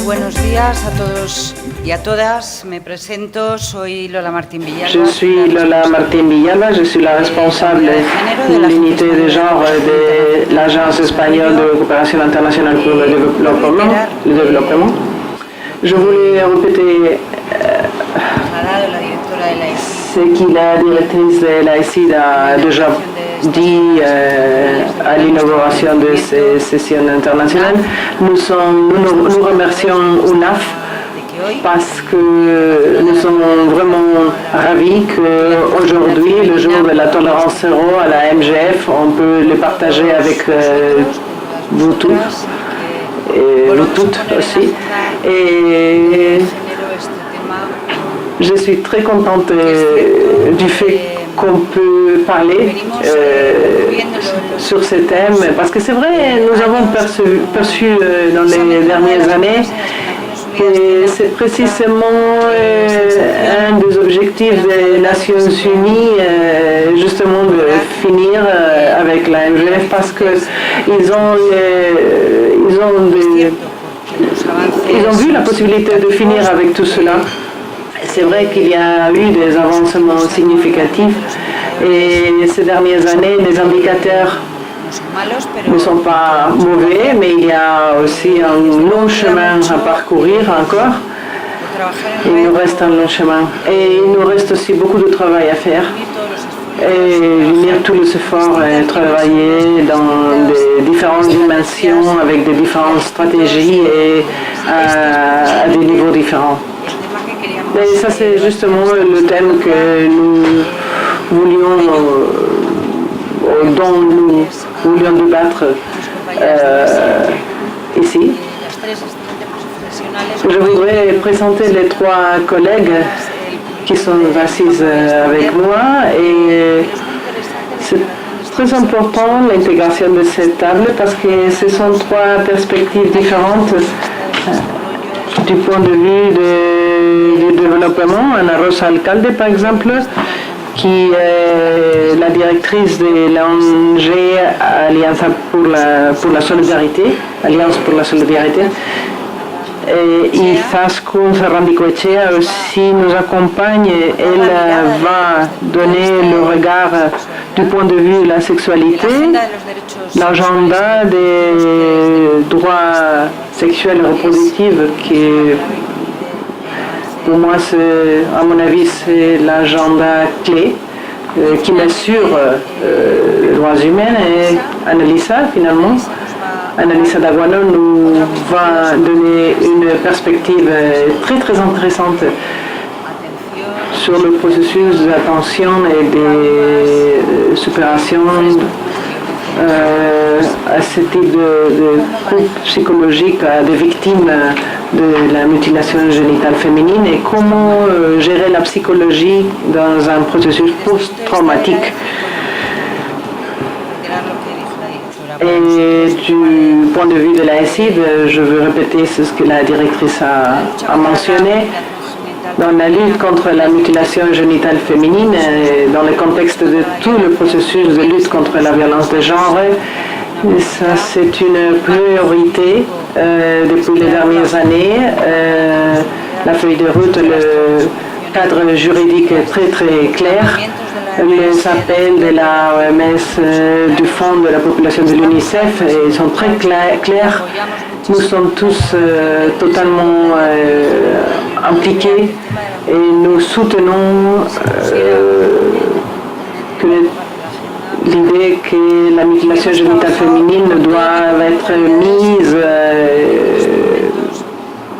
buenos días a todos y a todas. Me presento, soy Lola Martín Villalba. Je suis Lola Martín Villalba, je suis la responsable de l'unité de genre de l'Agence espagnole de coopération internationale pour le développement. Je voulais répéter ce que la directrice de l'AICID a déjà dit à l'inauguration de ces sessions internationales. Nous remercions UNAF parce que nous sommes vraiment ravis qu'aujourd'hui, le jour de la tolérance zéro à la MGF, on peut le partager avec vous tous et vous toutes aussi. Et je suis très contente du fait qu'on peut parler sur ces thèmes, parce que c'est vrai, nous avons perçu dans les dernières années que c'est précisément un des objectifs des Nations Unies, justement de finir avec la MGF, parce qu'ils ont vu la possibilité de finir avec tout cela. C'est vrai qu'il y a eu des avancements significatifs et ces dernières années, les indicateurs ne sont pas mauvais, mais il y a aussi un long chemin à parcourir encore. Il nous reste un long chemin et il nous reste aussi beaucoup de travail à faire. Et unir tous les efforts et travailler dans des différentes dimensions avec des différentes stratégies et à des niveaux différents. Et ça, c'est justement le thème que nous voulions, dont nous voulions débattre ici. Je voudrais présenter les trois collègues qui sont assises avec moi, et c'est très important l'intégration de cette table parce que ce sont trois perspectives différentes du point de vue du développement. Ana Rosa Alcalde, par exemple, qui est la directrice de l'ONG Alliance pour la Solidarité, Alliance pour la Solidarité. Et Izaskun Ferrandicoechea aussi nous accompagne. Elle va donner le regard du point de vue de la sexualité, l'agenda des droits sexuels et reproductifs, qui pour moi, à mon avis, c'est l'agenda clé qui mesure les droits humains. Et Annalisa, finalement, Annalisa Daguano nous va donner une perspective très très intéressante sur le processus d'attention et de supération à ce type de groupe psychologique des victimes de la mutilation génitale féminine et comment gérer la psychologie dans un processus post-traumatique. Et du point de vue de la SID, je veux répéter ce que la directrice a mentionné. Dans la lutte contre la mutilation génitale féminine, dans le contexte de tout le processus de lutte contre la violence de genre, ça c'est une priorité depuis les dernières années. La feuille de route, le cadre juridique est très très clair. Les appels de la OMS, du Fonds de la population de l'UNICEF, ils sont très clairs. Nous sommes tous totalement impliqués et nous soutenons l'idée que la mutilation génitale féminine doit être mise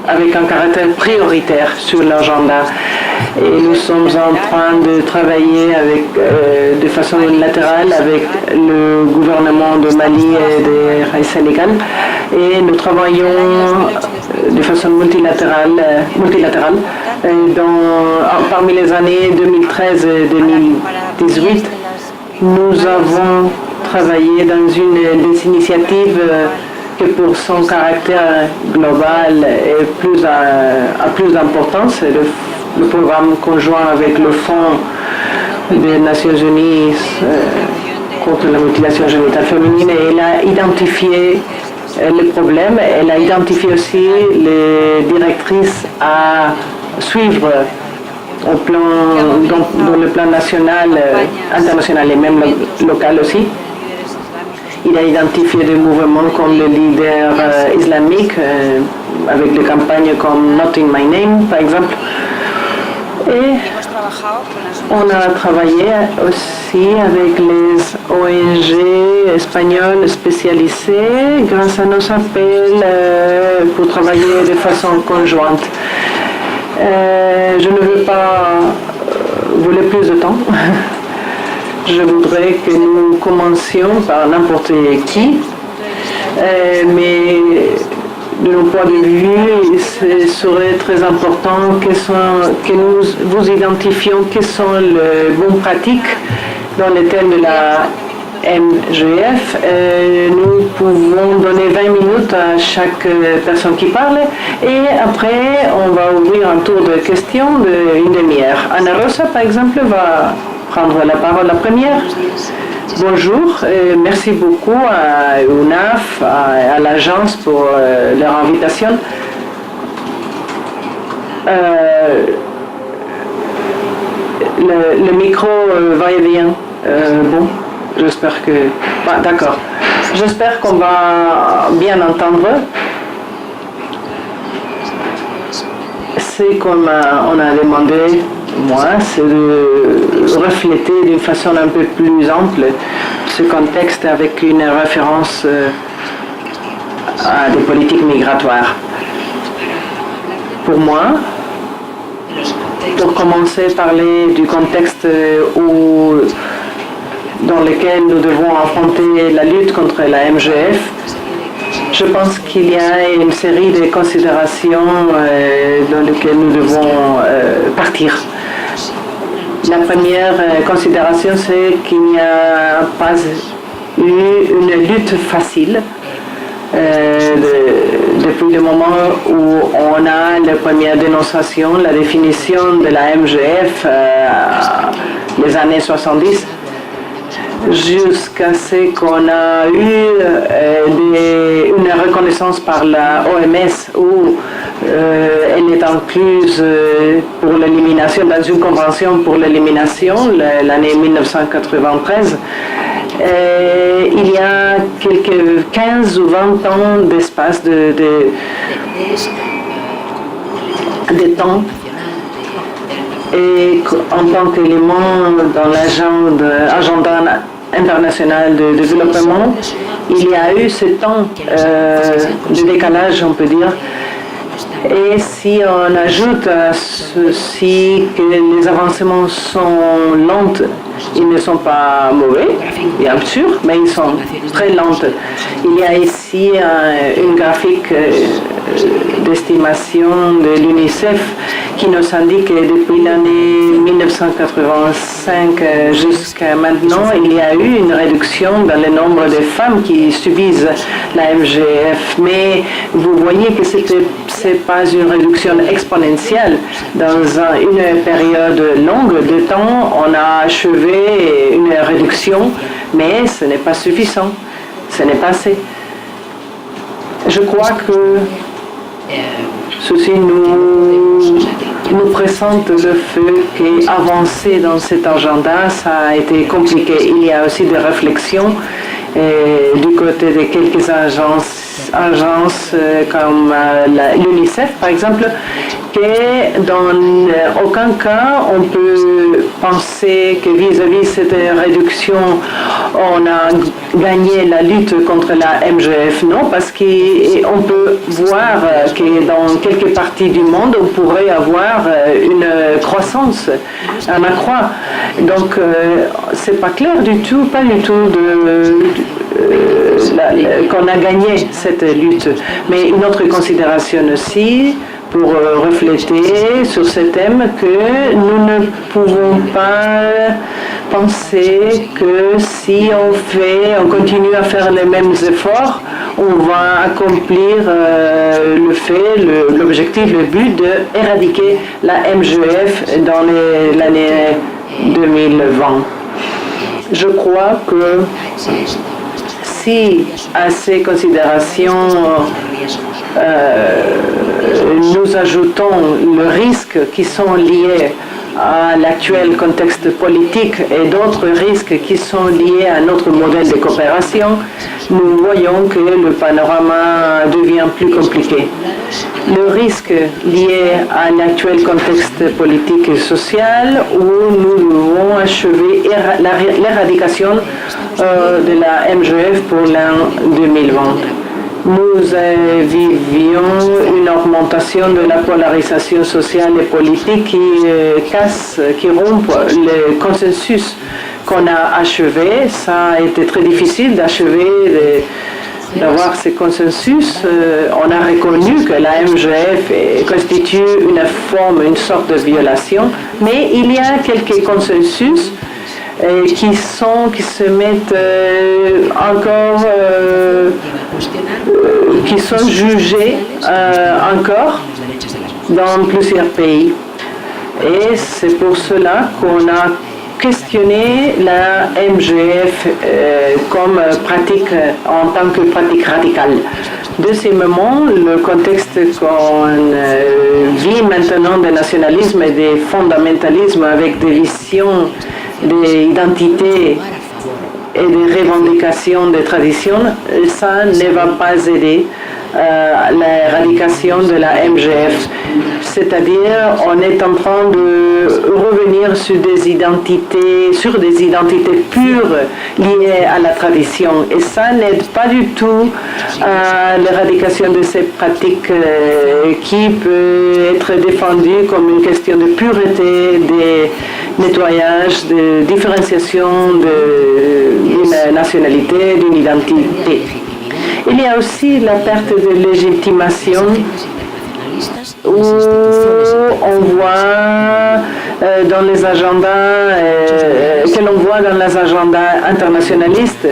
avec un caractère prioritaire sur l'agenda. Et nous sommes en train de travailler de façon unilatérale avec le gouvernement de Mali et de Sénégal. Et nous travaillons de façon multilatérale parmi les années 2013 et 2018. Nous avons travaillé dans une des initiatives que pour son caractère global a plus d'importance, le programme conjoint avec le Fonds des Nations Unies contre la mutilation génitale féminine, et il a identifié les problèmes. Elle a identifié aussi les directrices à suivre au plan, dans le plan national, international et même local aussi. Il a identifié des mouvements comme le leader islamique, avec des campagnes comme Not in My Name, par exemple. Et on a travaillé aussi avec les ONG espagnoles spécialisées grâce à nos appels pour travailler de façon conjointe. Je ne veux pas voler plus de temps. Je voudrais que nous commencions par n'importe qui, mais de mon point de vue, ce serait très important que nous vous identifions quelles sont les bonnes pratiques dans le thème de la MGF. Nous pouvons donner 20 minutes à chaque personne qui parle et après on va ouvrir un tour de questions d'une demi-heure. Ana Rosa, par exemple, va prendre la parole la première. Bonjour, merci beaucoup à UNAF, à l'agence pour leur invitation. Le micro va et vient. Bon, j'espère que... d'accord. J'espère qu'on va bien entendre. Ce qu'on on a demandé, moi, c'est de refléter d'une façon un peu plus ample ce contexte avec une référence à des politiques migratoires. Pour moi, pour commencer à parler du contexte dans lequel nous devons affronter la lutte contre la MGF, je pense qu'il y a une série de considérations dans lesquelles nous devons partir. La première considération, c'est qu'il n'y a pas eu une lutte facile depuis le moment où on a la première dénonciation, la définition de la MGF, les années 70. Jusqu'à ce qu'on a eu une reconnaissance par la OMS où elle est incluse pour l'élimination, dans une convention pour l'élimination, l'année 1993. Il y a quelques 15 ou 20 ans d'espace de temps. Et en tant qu'élément dans l'agenda international de développement, il y a eu ce temps de décalage, on peut dire. Et si on ajoute à ceci que les avancements sont lents, ils ne sont pas mauvais, bien sûr, mais ils sont très lents. Il y a ici une graphique d'estimation de l'UNICEF qui nous indique que depuis l'année 1985 jusqu'à maintenant, il y a eu une réduction dans le nombre de femmes qui subissent la MGF. Mais vous voyez que ce n'est pas une réduction exponentielle. Dans une période longue de temps, on a achevé une réduction, mais ce n'est pas suffisant. Ce n'est pas assez. Je crois que ceci nous présente le fait qu'avancer dans cet agenda, ça a été compliqué. Il y a aussi des réflexions du côté de quelques agences comme l'UNICEF, par exemple, que dans aucun cas on peut penser que vis-à-vis cette réduction, on a gagné la lutte contre la MGF. Non, parce qu'on peut voir que dans quelques parties du monde, on pourrait avoir une croissance, un accroît. Donc, c'est pas clair du tout, pas du tout qu'on a gagné cette lutte. Mais une autre considération aussi, pour refléter sur ce thème, que nous ne pouvons pas penser que si on continue à faire les mêmes efforts, on va accomplir l'objectif, le but d'éradiquer la MGF dans l'année 2020. Je crois que si à ces considérations nous ajoutons le risque qui sont liés à l'actuel contexte politique et d'autres risques qui sont liés à notre modèle de coopération, nous voyons que le panorama devient plus compliqué. Le risque lié à l'actuel contexte politique et social où nous devons achever l'éradication de la MGF pour l'an 2020. Nous vivions une augmentation de la polarisation sociale et politique qui rompt le consensus qu'on a achevé. Ça a été très difficile d'achever, d'avoir ce consensus. On a reconnu que la MGF constitue une sorte de violation, mais il y a quelques consensus qui se mettent encore, qui sont jugés encore dans plusieurs pays. Et c'est pour cela qu'on a questionné la MGF comme pratique, en tant que pratique radicale. Deuxièmement, le contexte qu'on vit maintenant de nationalisme et de fondamentalisme avec des visions d'identité et de revendications des traditions, ça ne va pas aider l'éradication de la MGF. C'est-à-dire, on est en train de revenir sur des identités pures liées à la tradition. Et ça n'aide pas du tout à l'éradication de ces pratiques qui peut être défendues comme une question de pureté, de nettoyage, de différenciation d'une nationalité, d'une identité. Il y a aussi la perte de légitimation où on voit dans les agendas, que l'on voit dans les agendas internationalistes,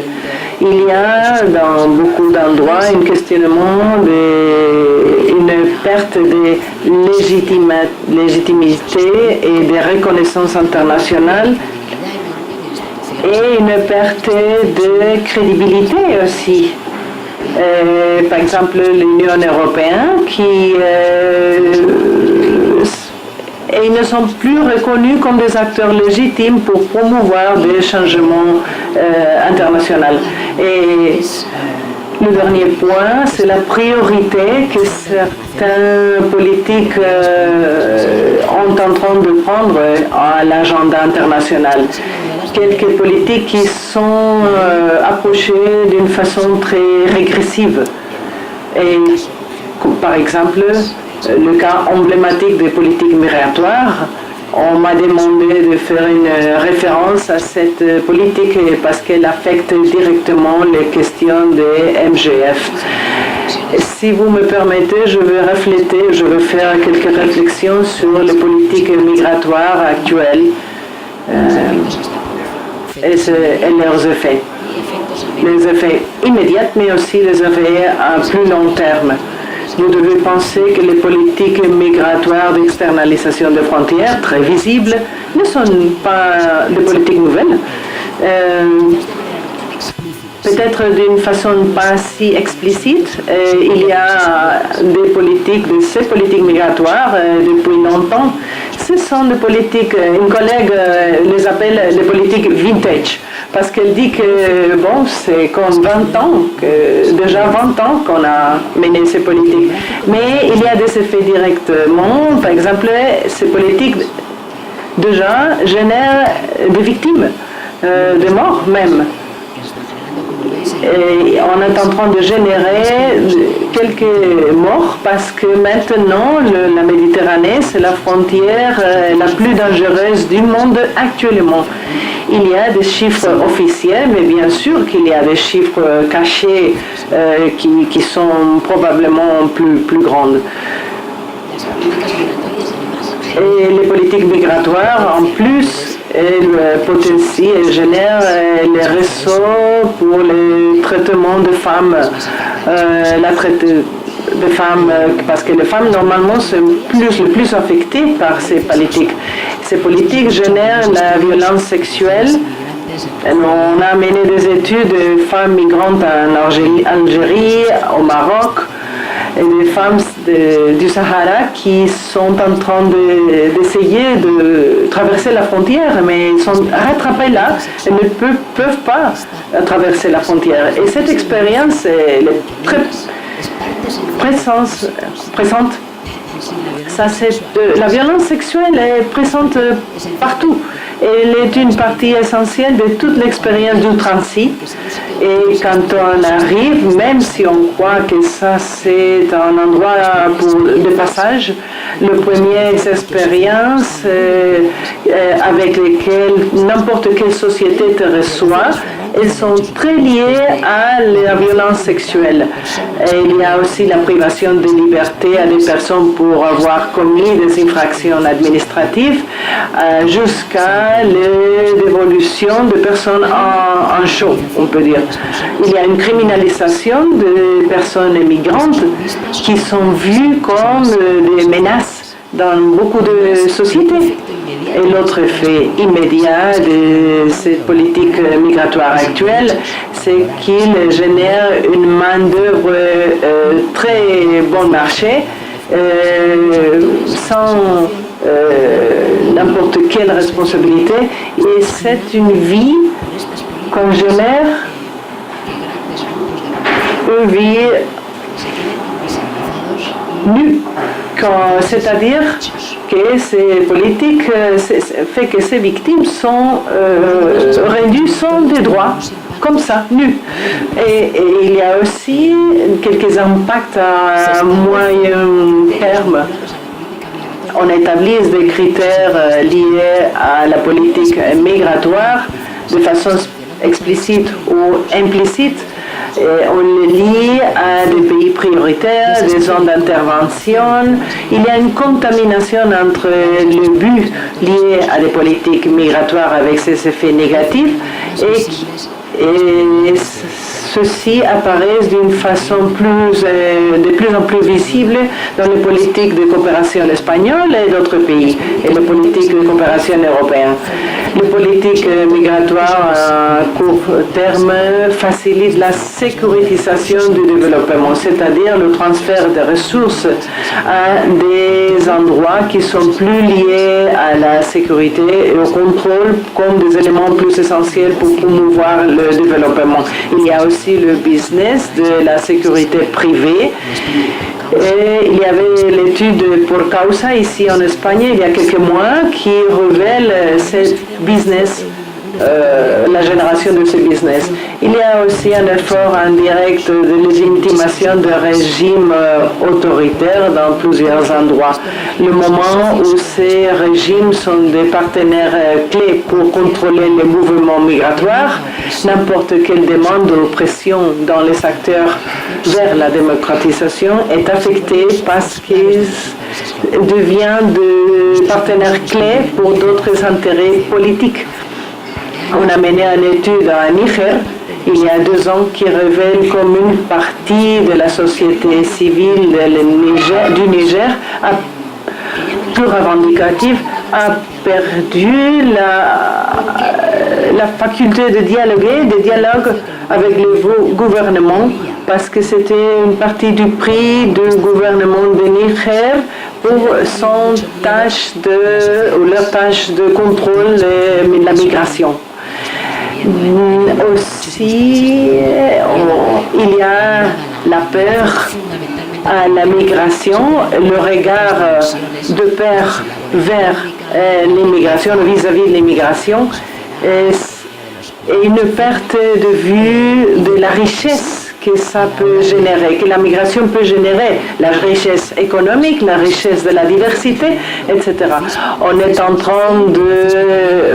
il y a dans beaucoup d'endroits un questionnement, une perte de légitimité et de reconnaissance internationale et une perte de crédibilité aussi. Par exemple, l'Union européenne ils ne sont plus reconnus comme des acteurs légitimes pour promouvoir des changements internationaux. Et le dernier point, c'est la priorité que certains politiques ont en train de prendre à l'agenda international. Quelques politiques qui sont approchées d'une façon très régressive. Et par exemple, le cas emblématique des politiques migratoires, on m'a demandé de faire une référence à cette politique parce qu'elle affecte directement les questions des MGF. Si vous me permettez, je vais faire quelques réflexions sur les politiques migratoires actuelles et leurs effets. Les effets immédiats, mais aussi les effets à plus long terme. Vous devez penser que les politiques migratoires d'externalisation des frontières, très visibles, ne sont pas des politiques nouvelles. Peut-être d'une façon pas si explicite, il y a ces politiques migratoires depuis longtemps. Ce sont des politiques, une collègue les appelle les politiques vintage, parce qu'elle dit que c'est comme 20 ans, déjà 20 ans qu'on a mené ces politiques. Mais il y a des effets directement, par exemple, ces politiques déjà génèrent des victimes, des morts même. Et on est en train de générer quelques morts parce que maintenant la Méditerranée, c'est la frontière la plus dangereuse du monde actuellement. Il y a des chiffres officiels, mais bien sûr qu'il y a des chiffres cachés qui sont probablement plus grandes. Et les politiques migratoires, en plus, elles génèrent les réseaux pour le traitement de femmes, parce que les femmes, normalement, sont le plus affectées par ces politiques. Ces politiques génèrent la violence sexuelle On a mené des études de femmes migrantes en Algérie, au Maroc, et des femmes du Sahara qui sont en train d'essayer de traverser la frontière, mais elles sont rattrapées là et ne peuvent pas traverser la frontière. Et cette expérience elle est très présente. La violence sexuelle est présente partout. Elle est une partie essentielle de toute l'expérience du transit. Et quand on arrive, même si on croit que ça c'est un endroit de passage, les premières expériences avec lesquelles n'importe quelle société te reçoit, elles sont très liées à la violence sexuelle. Et il y a aussi la privation de liberté à des personnes pour avoir commis des infractions administratives jusqu'à la dévolution de personnes en chaud, on peut dire. Il y a une criminalisation de personnes migrantes qui sont vues comme des menaces dans beaucoup de sociétés. Et l'autre effet immédiat de cette politique migratoire actuelle, c'est qu'il génère une main-d'œuvre très bon marché, sans n'importe quelle responsabilité. Et c'est une vie qu'on génère, une vie nue. C'est-à-dire que ces politiques fait que ces victimes sont rendues sans des droits, comme ça, nues. Et il y a aussi quelques impacts à moyen terme. On établit des critères liés à la politique migratoire de façon explicite ou implicite. Et on les lie à des pays prioritaires, des zones d'intervention. Il y a une contamination entre le but lié à des politiques migratoires avec ses effets négatifs et ceux-ci apparaissent d'une façon de plus en plus visible dans les politiques de coopération espagnoles et d'autres pays, et les politiques de coopération européennes. Les politiques migratoires à court terme facilitent la sécurisation du développement, c'est-à-dire le transfert de ressources à des endroits qui sont plus liés à la sécurité et au contrôle comme des éléments plus essentiels pour promouvoir le développement. Il y a aussi le business de la sécurité privée. Et il y avait l'étude pour Causa ici en Espagne il y a quelques mois qui révèle ce business, la génération de ce business. Il y a aussi un effort indirect de légitimation de régimes autoritaires dans plusieurs endroits. Le moment où ces régimes sont des partenaires clés pour contrôler les mouvements migratoires, n'importe quelle demande ou pression dans les acteurs vers la démocratisation est affectée parce qu'ils deviennent des partenaires clés pour d'autres intérêts politiques. On a mené une étude à Niger il y a 2 ans qui révèle comme une partie de la société civile du Niger plus revendicative a perdu la faculté de dialogue avec le gouvernement parce que c'était une partie du prix du gouvernement de Niger pour leur tâche de contrôle de la migration. Aussi, il y a la peur à la migration, le regard de peur vers l'immigration, vis-à-vis de l'immigration, et une perte de vue de la richesse que ça peut générer, que la migration peut générer, la richesse économique, la richesse de la diversité, etc. On est en train de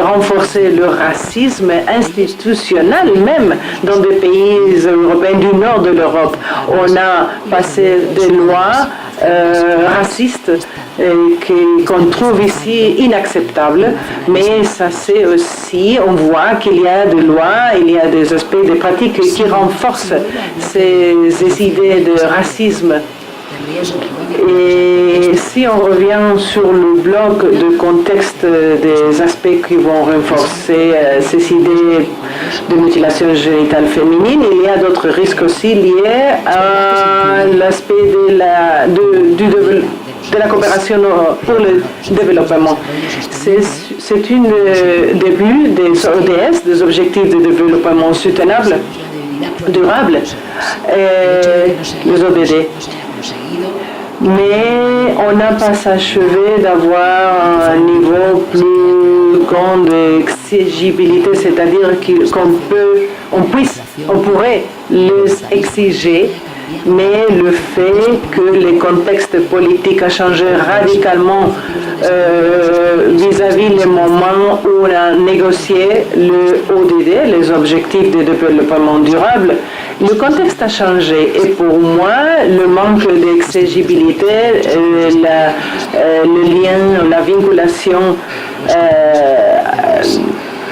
renforcer le racisme institutionnel, même dans des pays européens du nord de l'Europe. On a passé des lois racistes qu'on trouve ici inacceptables, mais ça c'est aussi, on voit qu'il y a des lois, il y a des aspects, des pratiques qui renforcent ces idées de racisme Et si on revient sur le bloc de contexte des aspects qui vont renforcer ces idées de mutilation génitale féminine, il y a d'autres risques aussi liés à l'aspect de la coopération pour le développement. C'est une début des ODS, des objectifs de développement soutenable, durable, les ODD. Mais on n'a pas s'achevé d'avoir un niveau plus grand d'exigibilité, c'est-à-dire qu'on pourrait les exiger, mais le fait que le contexte politique a changé radicalement vis-à-vis le moment où on a négocié le ODD, les objectifs de développement durable, le contexte a changé. Et pour moi, le manque d'exigibilité, le lien, la vinculation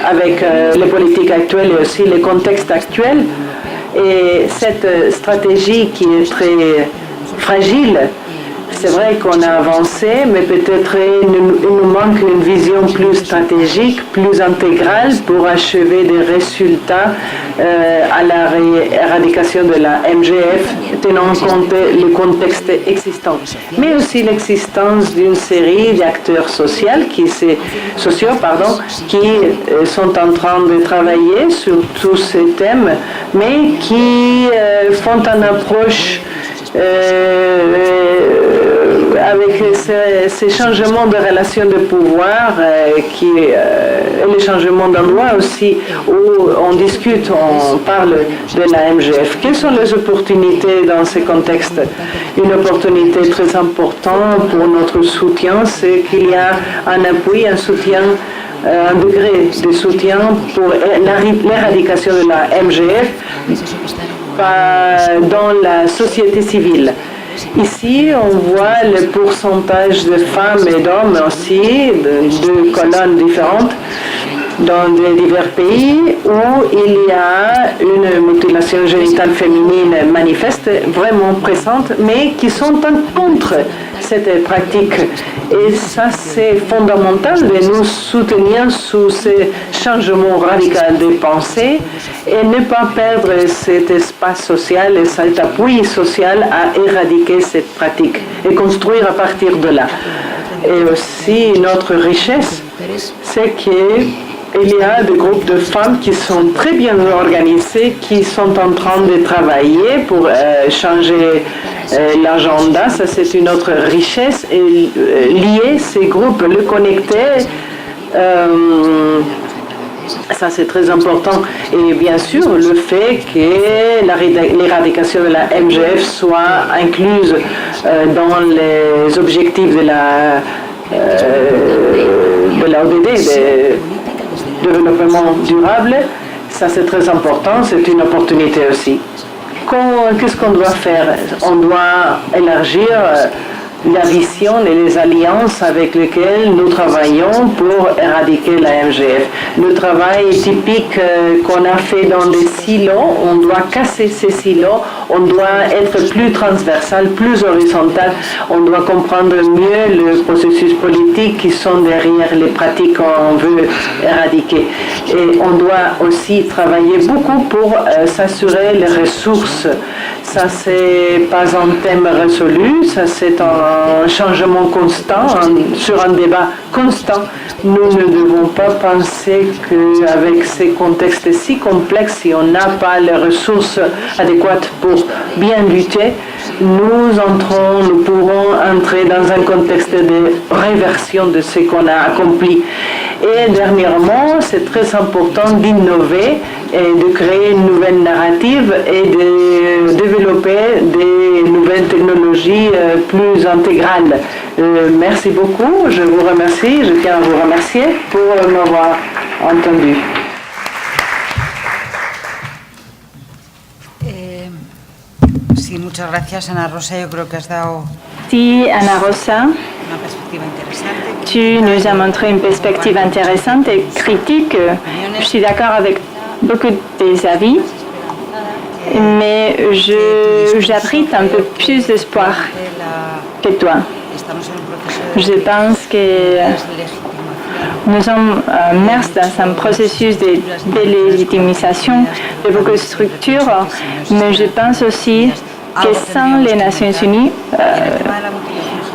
avec les politiques actuelles et aussi le contexte actuel, et cette stratégie qui est très fragile, c'est vrai qu'on a avancé, mais peut-être il nous manque une vision plus stratégique, plus intégrale pour achever des résultats à l'éradication de la MGF, tenant compte le contexte existant, mais aussi l'existence d'une série d'acteurs sociaux qui sont en train de travailler sur tous ces thèmes, mais qui font une approche avec ces changements de relations de pouvoir et les changements d'endroit aussi où on discute, on parle de la MGF. Quelles sont les opportunités dans ce contexte? Une opportunité très importante pour notre soutien, c'est qu'il y a un appui, un soutien, un degré de soutien pour l'éradication de la MGF dans la société civile. Ici, on voit le pourcentage de femmes et d'hommes aussi, de colonnes différentes, dans divers pays où il y a une mutilation génitale féminine manifeste, vraiment présente, mais qui sont contre cette pratique. Et ça, c'est fondamental de nous soutenir sous ces changements radicaux de pensée et ne pas perdre cet espace social et cet appui social à éradiquer cette pratique et construire à partir de là. Et aussi, notre richesse, c'est qu'il y a des groupes de femmes qui sont très bien organisés, qui sont en train de travailler pour changer l'agenda. Ça, c'est une autre richesse. Et lier ces groupes, le connecter, ça, c'est très important. Et bien sûr, le fait que l'éradication de la MGF soit incluse dans les objectifs de l'ODD, de développement durable, ça c'est très important, c'est une opportunité aussi. Qu'est-ce qu'on doit faire? On doit élargir la vision et les alliances avec lesquelles nous travaillons pour éradiquer la MGF. Le travail typique qu'on a fait dans des silos, on doit casser ces silos, on doit être plus transversal, plus horizontal, on doit comprendre mieux le processus politique qui sont derrière les pratiques qu'on veut éradiquer. Et on doit aussi travailler beaucoup pour s'assurer les ressources. Ça, c'est pas un thème résolu, ça c'est un changement constant, sur un débat constant. Nous ne devons pas penser qu'avec ces contextes si complexes, si on n'a pas les ressources adéquates pour bien lutter, nous pourrons entrer dans un contexte de réversion de ce qu'on a accompli. Et dernièrement, c'est très important d'innover et de créer une nouvelle narrative et de développer des nouvelles technologies plus intégrales. Merci beaucoup, je vous remercie, je tiens à vous remercier pour m'avoir entendu. Sí, muchas gracias, Ana Rosa. Yo creo que has dado Merci, Ana Rosa. una perspectiva interesante. Tu nous as montré une perspective intéressante et critique. Je suis d'accord avec beaucoup de tes avis, mais j'abrite un peu plus d'espoir que toi. Je pense que nous sommes immerses dans un processus de délégitimisation de beaucoup de structures, mais je pense aussi que sans les Nations Unies,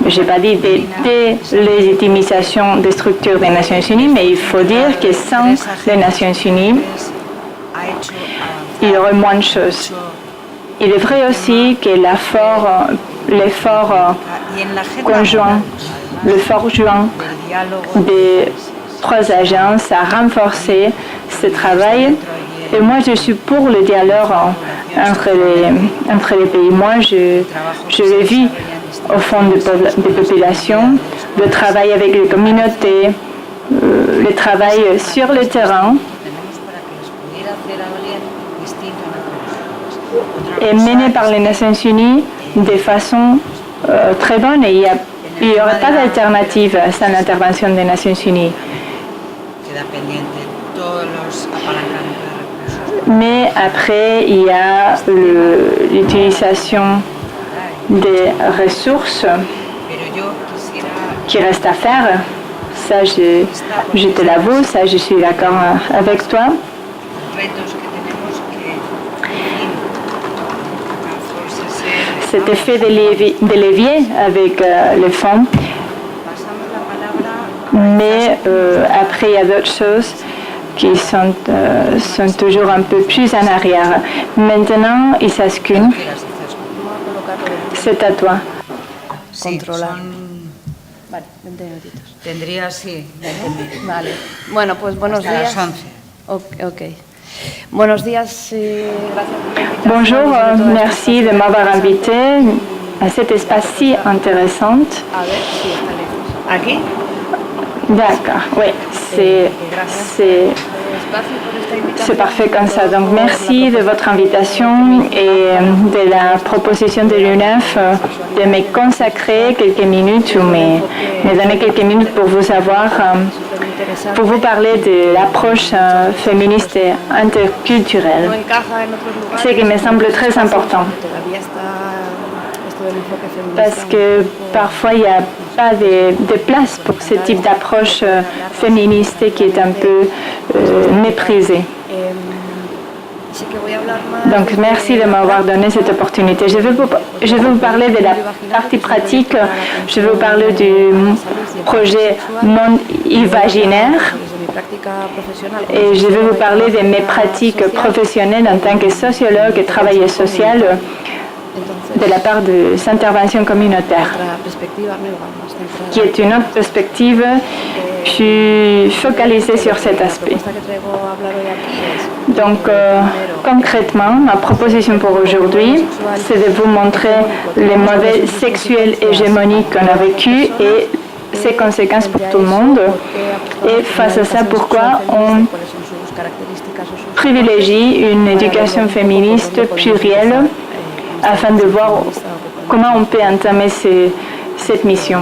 je n'ai pas dit de délégitimisation des structures des Nations Unies, mais il faut dire que sans les Nations Unies, il y aurait moins de choses. Il est vrai aussi que l'effort conjoint, l'effort joint des trois agences a renforcé ce travail. Et moi, je suis pour le dialogue entre les pays. Moi, je l'ai vu au fond des populations, le travail avec les communautés, le travail sur le terrain est mené par les Nations Unies de façon très bonne et il n'y aurait pas d'alternative sans l'intervention des Nations Unies. Mais après, il y a l'utilisation des ressources qui reste à faire. Ça, je te l'avoue, ça, je suis d'accord avec toi. Cet effet de levier avec les fonds. Mais après, il y a d'autres choses qui sont toujours un peu plus en arrière. Maintenant, Izaskun, c'est à toi. Controlar. Vale, 20 minutitos. Tendría, sí. Vale. Bueno, pues buenos Hasta días. las 11. Ok. Buenos días. Gracias. Bonjour, merci de m'avoir invité à cet espace si intéressant. A ver si está lejos. ¿Aquí? D'accord, oui, c'est parfait comme ça. Donc merci de votre invitation et de la proposition de l'UNEF de me consacrer quelques minutes ou me donner quelques minutes pour vous avoir, pour vous parler de l'approche féministe et interculturelle. Ce qui me semble très important. Parce que parfois il n'y a pas de place pour ce type d'approche féministe qui est un peu méprisée. Donc merci de m'avoir donné cette opportunité. Je vais vous parler de la partie pratique, je vais vous parler du projet Monde Imaginaire et je vais vous parler de mes pratiques professionnelles en tant que sociologue et travailleuse sociale de la part des interventions communautaires, qui est une autre perspective plus focalisée sur cet aspect. Donc, concrètement, ma proposition pour aujourd'hui, c'est de vous montrer les modèles sexuels hégémoniques qu'on a vécus et ses conséquences pour tout le monde. Et face à ça, pourquoi on privilégie une éducation féministe plurielle afin de voir comment on peut entamer cette mission.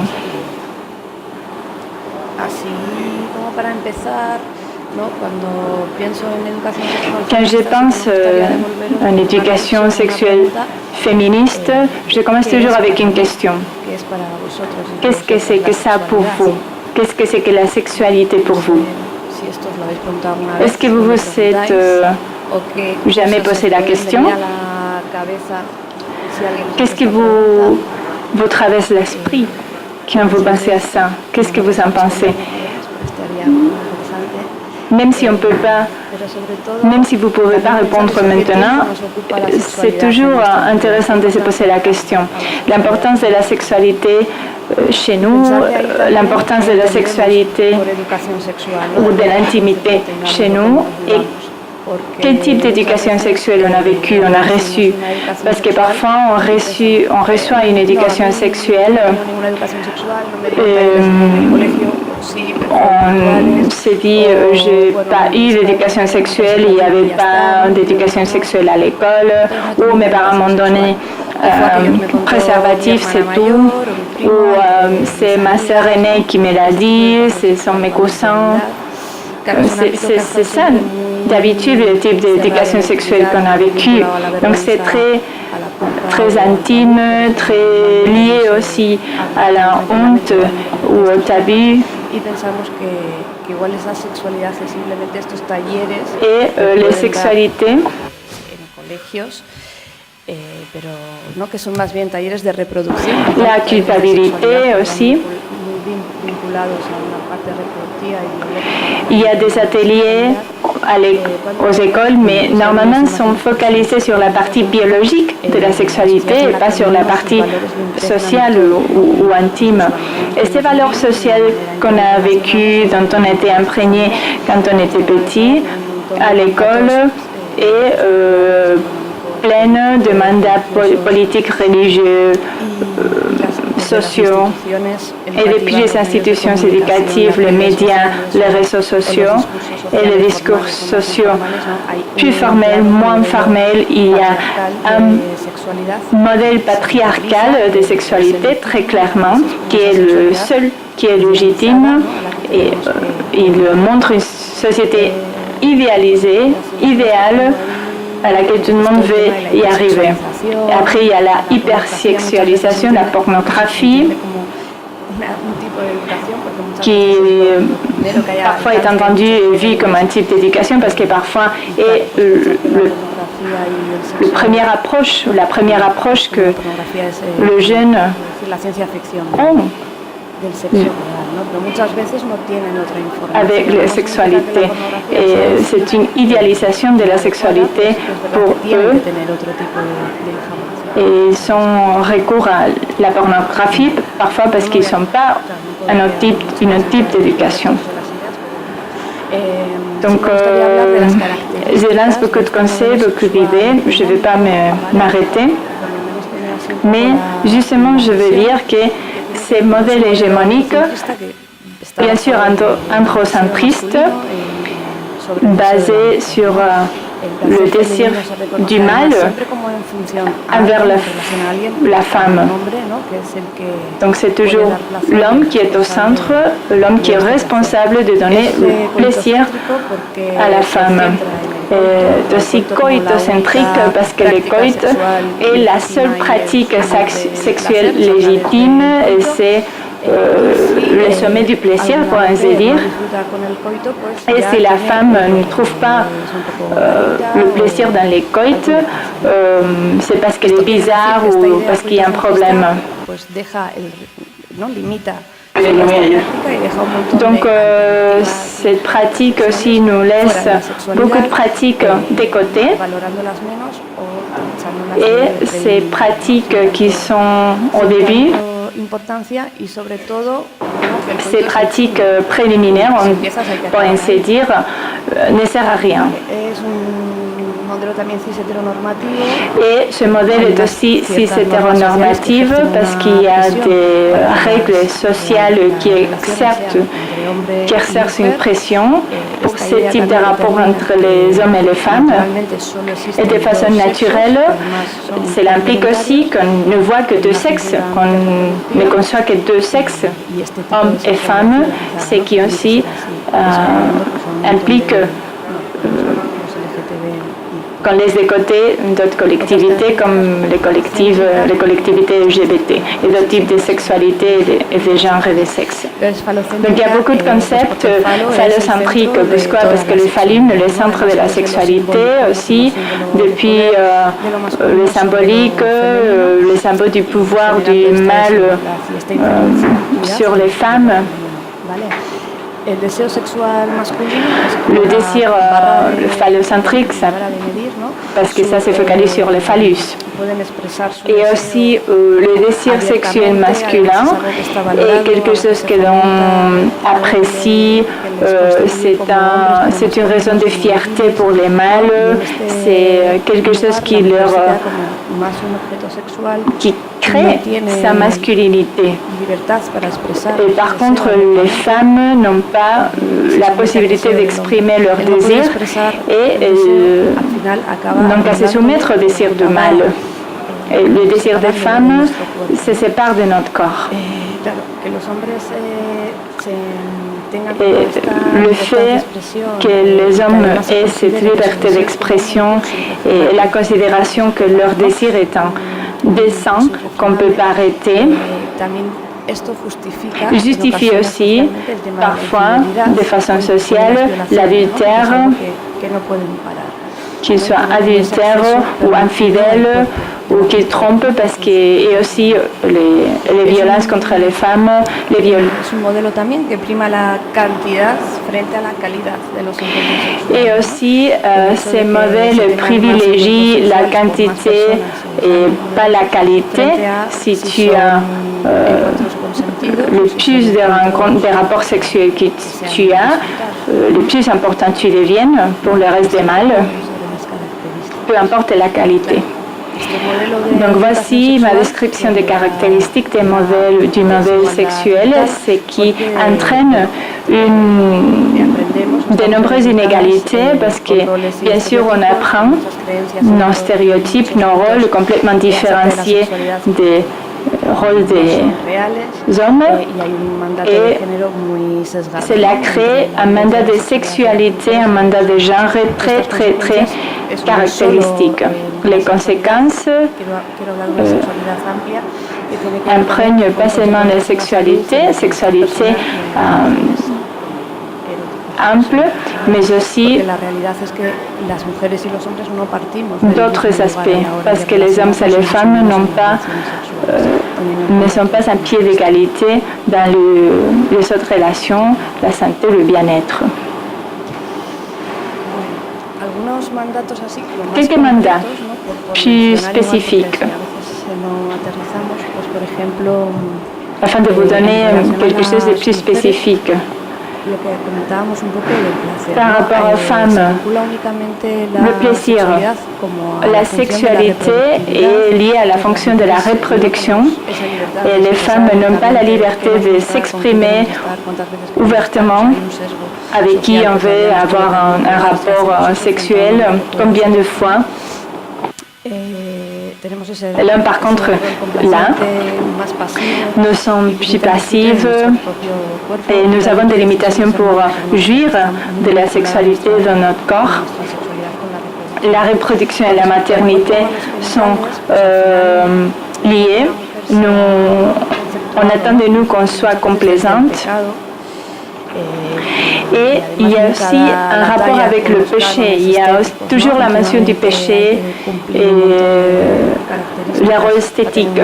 Quand je pense à une éducation sexuelle féministe, je commence toujours avec une question. Qu'est-ce que c'est que ça pour vous? Qu'est-ce que c'est que la sexualité pour vous? Est-ce que vous vous êtes jamais posé la question? Qu'est-ce qui vous traverse l'esprit quand vous pensez à ça? Qu'est-ce que vous en pensez? Même si on peut pas, même si vous ne pouvez pas répondre maintenant, c'est toujours intéressant de se poser la question. L'importance de la sexualité chez nous, l'importance de la sexualité ou de l'intimité chez nous et quel type d'éducation sexuelle on a vécu, on a reçu. Parce que parfois on reçoit une éducation sexuelle. On s'est dit, j'ai pas eu d'éducation sexuelle, il n'y avait pas d'éducation sexuelle à l'école, ou mes parents m'ont donné préservatif, c'est tout, ou c'est ma sœur aînée qui me l'a dit, ce sont mes cousins. C'est ça, d'habitude, le type d'éducation sexuelle qu'on a vécu. Donc c'est très très intime, très lié aussi à la honte ou au tabou. Y pensamos que igual esa sexualidad es simplemente estos talleres Et les sexualités en colegios, pero no, que son más bien talleres de reproducción. La culpabilité aussi. Muy vinculados a una parte reproductiva y biológica. Il y a des ateliers aux écoles, mais normalement sont focalisés sur la partie biologique de la sexualité et pas sur la partie sociale ou intime. Et ces valeurs sociales qu'on a vécues, dont on a été imprégné quand on était petit, à l'école, et pleines de mandats politiques, religieux, sociaux, et depuis les institutions éducatives, les médias, les réseaux sociaux et les discours sociaux plus formels, moins formels, il y a un modèle patriarcal de sexualité très clairement qui est le seul qui est légitime et il montre une société idéalisée, idéale, à laquelle tout le monde veut y arriver. Et après, il y a la hypersexualisation, la pornographie, qui parfois est entendue et vue comme un type d'éducation parce que parfois est la première approche que le jeune a avec la sexualité. Et c'est une idéalisation de la sexualité pour eux. Et ils ont recours à la pornographie parfois parce qu'ils ne sont pas un autre type d'éducation. Donc, je lance beaucoup de conseils, beaucoup d'idées. Je ne vais pas m'arrêter. Mais justement, je veux dire que ces modèles hégémoniques, bien sûr androcentristes, basés sur le désir du mal envers la femme. Donc c'est toujours l'homme qui est au centre, l'homme qui est responsable de donner le plaisir à la femme. C'est aussi coïtocentrique parce que le coït est la seule pratique sexuelle légitime et c'est le sommet du plaisir, pour ainsi dire. Et si la femme ne trouve pas le plaisir dans les coïts, c'est parce qu'elle est bizarre ou parce qu'il y a un problème. Donc cette pratique aussi nous laisse beaucoup de pratiques de côté et ces pratiques qui sont au début, ces pratiques préliminaires, pour ainsi dire, ne servent à rien. Et ce modèle est aussi cis-hétéronormatif parce qu'il y a des règles sociales qui exercent une pression pour ce type de rapport entre les hommes et les femmes. Et de façon naturelle, cela implique aussi qu'on ne voit que deux sexes, qu'on ne conçoit que deux sexes, hommes et femmes, ce qui aussi implique qu'on laisse de côté d'autres collectivités comme les collectivités LGBT et d'autres types de sexualité et de genre et de sexe. Donc il y a beaucoup de concepts phallocentriques. Pourquoi? Parce que le phallum est le centre de la sexualité aussi, depuis le symbolique, le symbole du pouvoir du mâle sur les femmes. Le désir phallocentrique, parce que ça se focalise sur le phallus. Et aussi le désir sexuel masculin est quelque chose que l'on apprécie, c'est une raison de fierté pour les mâles, c'est quelque chose qui crée sa masculinité. Et par contre, les femmes n'ont pas la possibilité d'exprimer leur désir et donc à se soumettre au désir du mâle. Et le désir des femmes se sépare de notre corps. Et le fait que les hommes aient cette liberté d'expression et la considération que leur désir est décent qu'on ne peut pas arrêter. Justifie aussi parfois de façon sociale l'adultère, qu'il soit adultère ou infidèle ou qu'il trompe, parce que et aussi les violences contre les femmes, les violences. Et aussi ces modèles privélégient la quantité et pas la qualité. Si tu as le plus de rencontres, des rapports sexuels que tu as, le plus important tu deviennes pour le reste des mâles, peu importe la qualité. Donc voici ma description des caractéristiques du modèle sexuel, ce qui entraîne de nombreuses inégalités, parce que bien sûr on apprend nos stéréotypes, nos rôles complètement différenciés des rôle des hommes, et cela crée un mandat de sexualité, un mandat de genre très caractéristique. Les conséquences imprègnent pas seulement la sexualité ample, mais aussi d'autres aspects, parce que les hommes et les femmes ne sont pas un pied d'égalité dans les autres relations, la santé, le bien-être. Quelques mandats plus spécifiques, afin de vous donner quelque chose de plus spécifique. Par rapport aux femmes, le plaisir, la sexualité est liée à la fonction de la reproduction, et les femmes n'ont pas la liberté de s'exprimer ouvertement avec qui on veut avoir un rapport sexuel. Combien de fois l'homme, par contre, là, nous sommes plus passives et nous avons des limitations pour jouir de la sexualité dans notre corps. La reproduction et la maternité sont liées. On attend de nous qu'on soit complaisante. Et il y a aussi un rapport avec le péché. Il y a toujours la mention du péché et le rôle esthétique,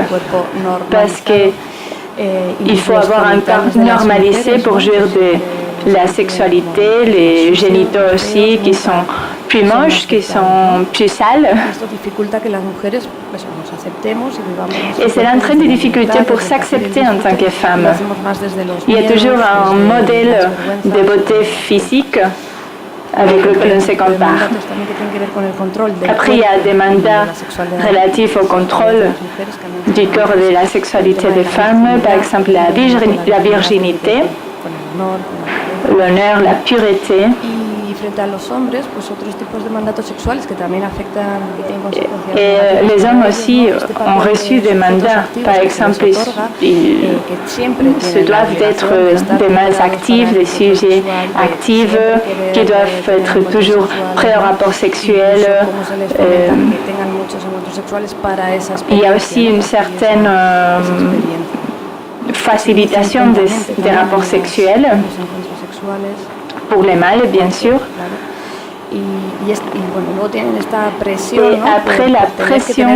parce qu'il faut avoir un corps normalisé pour jouir de la sexualité, les génitaux aussi qui sont plus moches, qui sont plus sales. Et c'est l'entraîne des difficultés pour s'accepter en tant que femme. Il y a toujours un modèle de beauté physique avec lequel on se compare. Après, il y a des mandats relatifs au contrôle du corps et de la sexualité des femmes, par exemple la virginité, l'honneur, la pureté. Et les hommes aussi ont reçu des mandats. Par exemple, ils se doivent d'être des mâles actifs, des sujets actifs, qui doivent être toujours prêts au rapport sexuel. Il y a aussi une certaine facilitation des rapports sexuels pour les mâles, bien sûr. Et après la pression,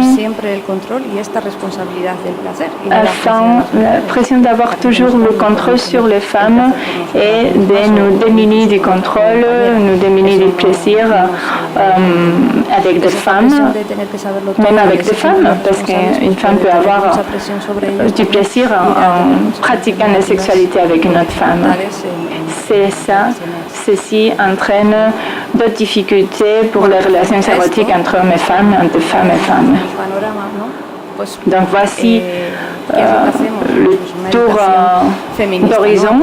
la pression d'avoir toujours le contrôle sur les femmes et de nous démunir du contrôle, nous démunir du plaisir avec des femmes, même avec des femmes, parce qu'une femme peut avoir du plaisir en pratiquant la sexualité avec une autre femme. C'est ça, ceci entraîne d'autres difficultés pour les relations érotiques entre hommes et femmes, entre femmes et femmes. Donc voici le tour d'horizon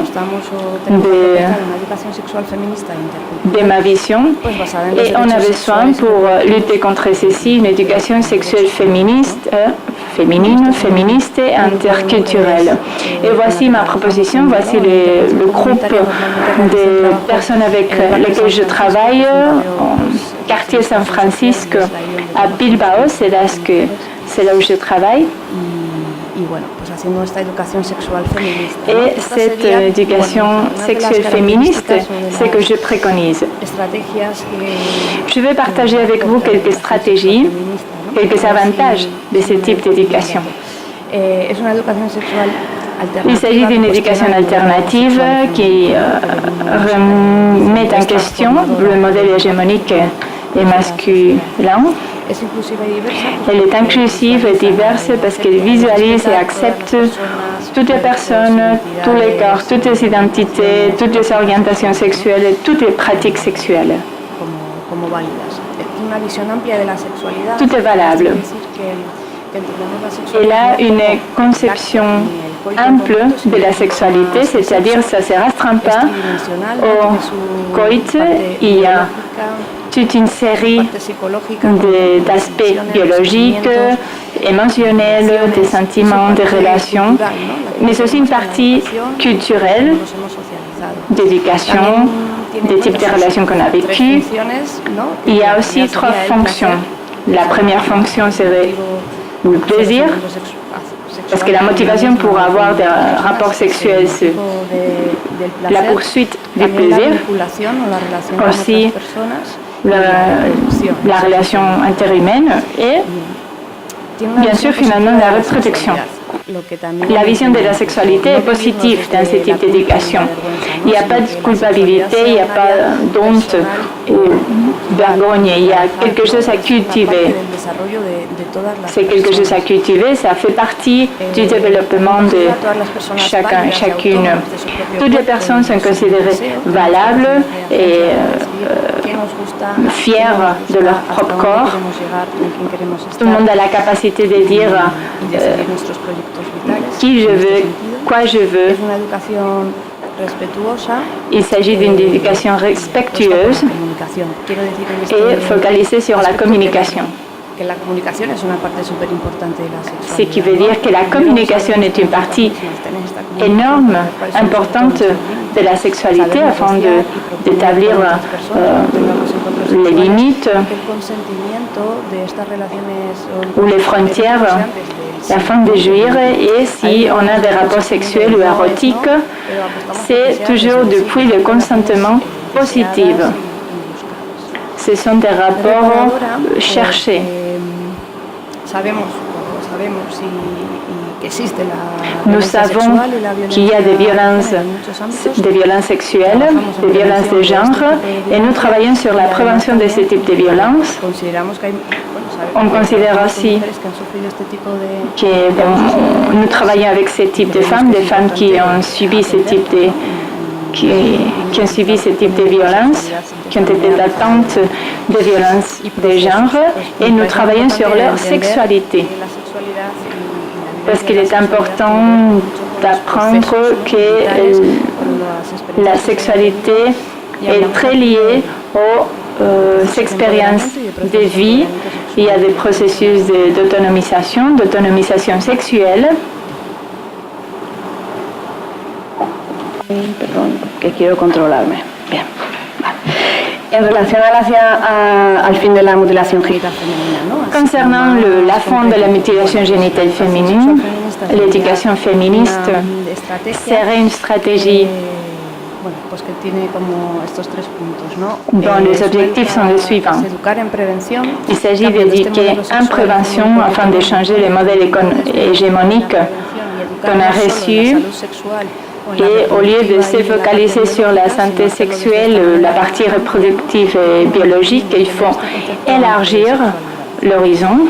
de ma vision, et on a besoin pour lutter contre ceci une éducation sexuelle féministe et interculturelle. Et voici ma proposition, voici le groupe de personnes avec lesquelles je travaille au quartier San Francisco à Bilbao. C'est là que c'est là où je travaille. Y bueno, pues haciendo esta educación sexual feminista. Et cette éducation sexuelle féministe, c'est que je préconise. Je vais partager avec vous quelques stratégies, quelques avantages de ce type d'éducation. Il s'agit d'une éducation alternative qui remet en question le modèle hégémonique et masculin. Elle est inclusive et diverse parce qu'elle visualise et accepte toutes les personnes, tous les corps, toutes les identités, toutes les orientations sexuelles et toutes les pratiques sexuelles. Tout est valable. Elle a une conception ample de la sexualité, c'est-à-dire ça ne se restreint pas au coït. Il y a toute une série d'aspects biologiques, émotionnels, des sentiments, des relations, mais aussi une partie culturelle, d'éducation, des types de relations qu'on a vécues. Il y a aussi 3 fonctions. La première fonction serait le plaisir, parce que la motivation pour avoir des rapports sexuels, c'est la poursuite du plaisir. Aussi, la relation interhumaine et, bien sûr, finalement, la reproduction. La vision de la sexualité est positive dans ce type d'éducation. Il n'y a pas de culpabilité, il n'y a pas d'honte ou vergogne, il y a quelque chose à cultiver. C'est quelque chose à cultiver, ça fait partie du développement de chacun, chacune. Toutes les personnes sont considérées valables et fières de leur propre corps. Tout le monde a la capacité de dire qui je veux, quoi je veux. Il s'agit d'une éducation respectueuse et focalisée sur la communication. Ce qui veut dire que la communication est une partie énorme, importante de la sexualité afin d'établir les limites ou les frontières afin de jouir. Et si on a des rapports sexuels ou érotiques, c'est toujours depuis le consentement positif. Ce sont des rapports cherchés. Nous savons qu'il y a des violences sexuelles, des violences de genre, et nous travaillons sur la prévention de ce type de violences. On considère aussi que nous travaillons avec ce type de femmes, des femmes qui ont subi ce type de violences, qui ont été atteintes de violences de genre, et nous travaillons sur leur sexualité. Parce qu'il est important d'apprendre que la sexualité est très liée aux expériences de vie. Il y a des processus d'autonomisation sexuelle. Perdón, que quiero controlarme. Bien. En relación al fin de la mutilación genital femenina, ¿no? Concernant la fin de la mutilation génitale féminine, l'éducation féministe serait une stratégie dont les objectifs sont les suivants. Il s'agit d'éduquer en prévention afin de changer le modèle hégémonique qu'on a reçu. Et au lieu de se focaliser sur la santé sexuelle, la partie reproductive et biologique, il faut élargir l'horizon.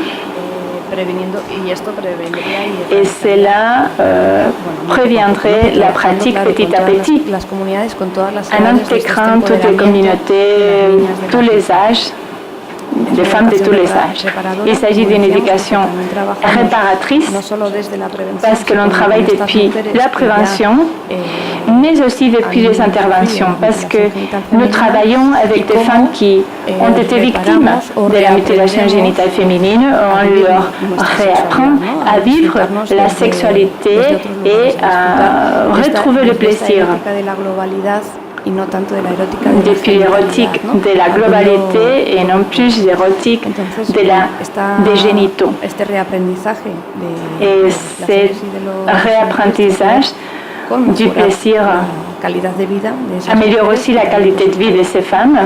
Et cela préviendrait la pratique petit à petit en intégrant toutes les communautés, tous les âges, des femmes de tous les âges. Il s'agit d'une éducation réparatrice parce que l'on travaille depuis la prévention, mais aussi depuis les interventions, parce que nous travaillons avec des femmes qui ont été victimes de la mutilation génitale féminine. On leur réapprend à vivre la sexualité et à retrouver le plaisir. depuis l'érotique de la globalité et non plus l'érotique des génitaux. Et cet réapprentissage du plaisir améliore aussi la qualité de vie de ces femmes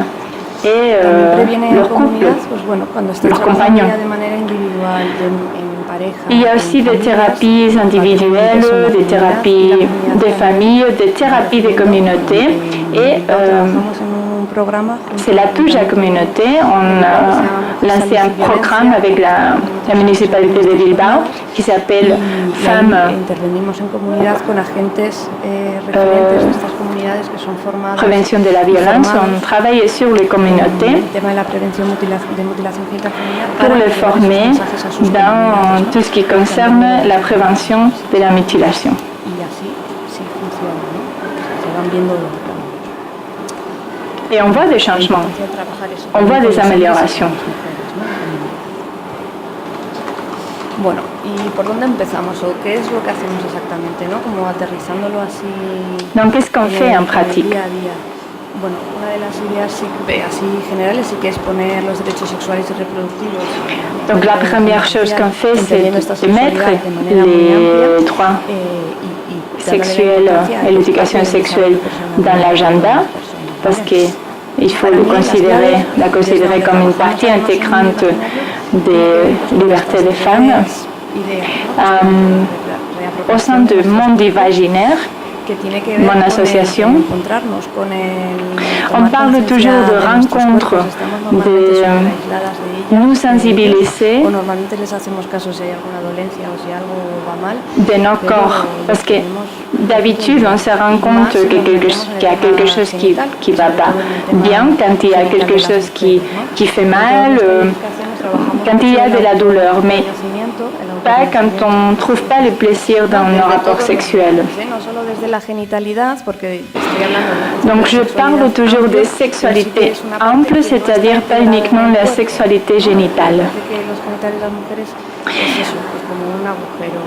et leur couple, leurs compagnons. Il y a aussi des thérapies individuelles, des thérapies de famille, des thérapies de communauté et c'est la touche à communauté. On a lancé un programme avec la municipalité de Bilbao qui s'appelle Femmes Prévention de la violence. On travaille sur les communautés pour les former dans tout ce qui concerne la prévention de la mutilation. Et on voit des changements, on voit des améliorations. Bueno, ¿y por dónde empezamos o qué es lo que hacemos exactamente, no? Como aterrizándolo así. Donc, qu'est-ce qu'on fait en pratique? Día a día. Bueno, una de las ideas así generales sí que es poner los derechos sexuales y reproductivos. Donc, la première chose qu'on fait, c'est de mettre les droits sexuels et l'éducation sexuelle dans l'agenda, parce qu'il faut la considérer comme une partie intégrante des libertés des femmes. Au sein de Monde Imaginaire, mon association, on parle toujours de rencontres, de nous sensibiliser de nos corps, parce que d'habitude on se rend compte qu'il y a quelque chose qui ne va pas bien, quand il y a quelque chose qui fait mal, quand il y a de la douleur, mais pas quand on ne trouve pas le plaisir dans nos rapports sexuels. Donc je parle toujours de sexualité ample, c'est-à-dire pas uniquement la sexualité génitale.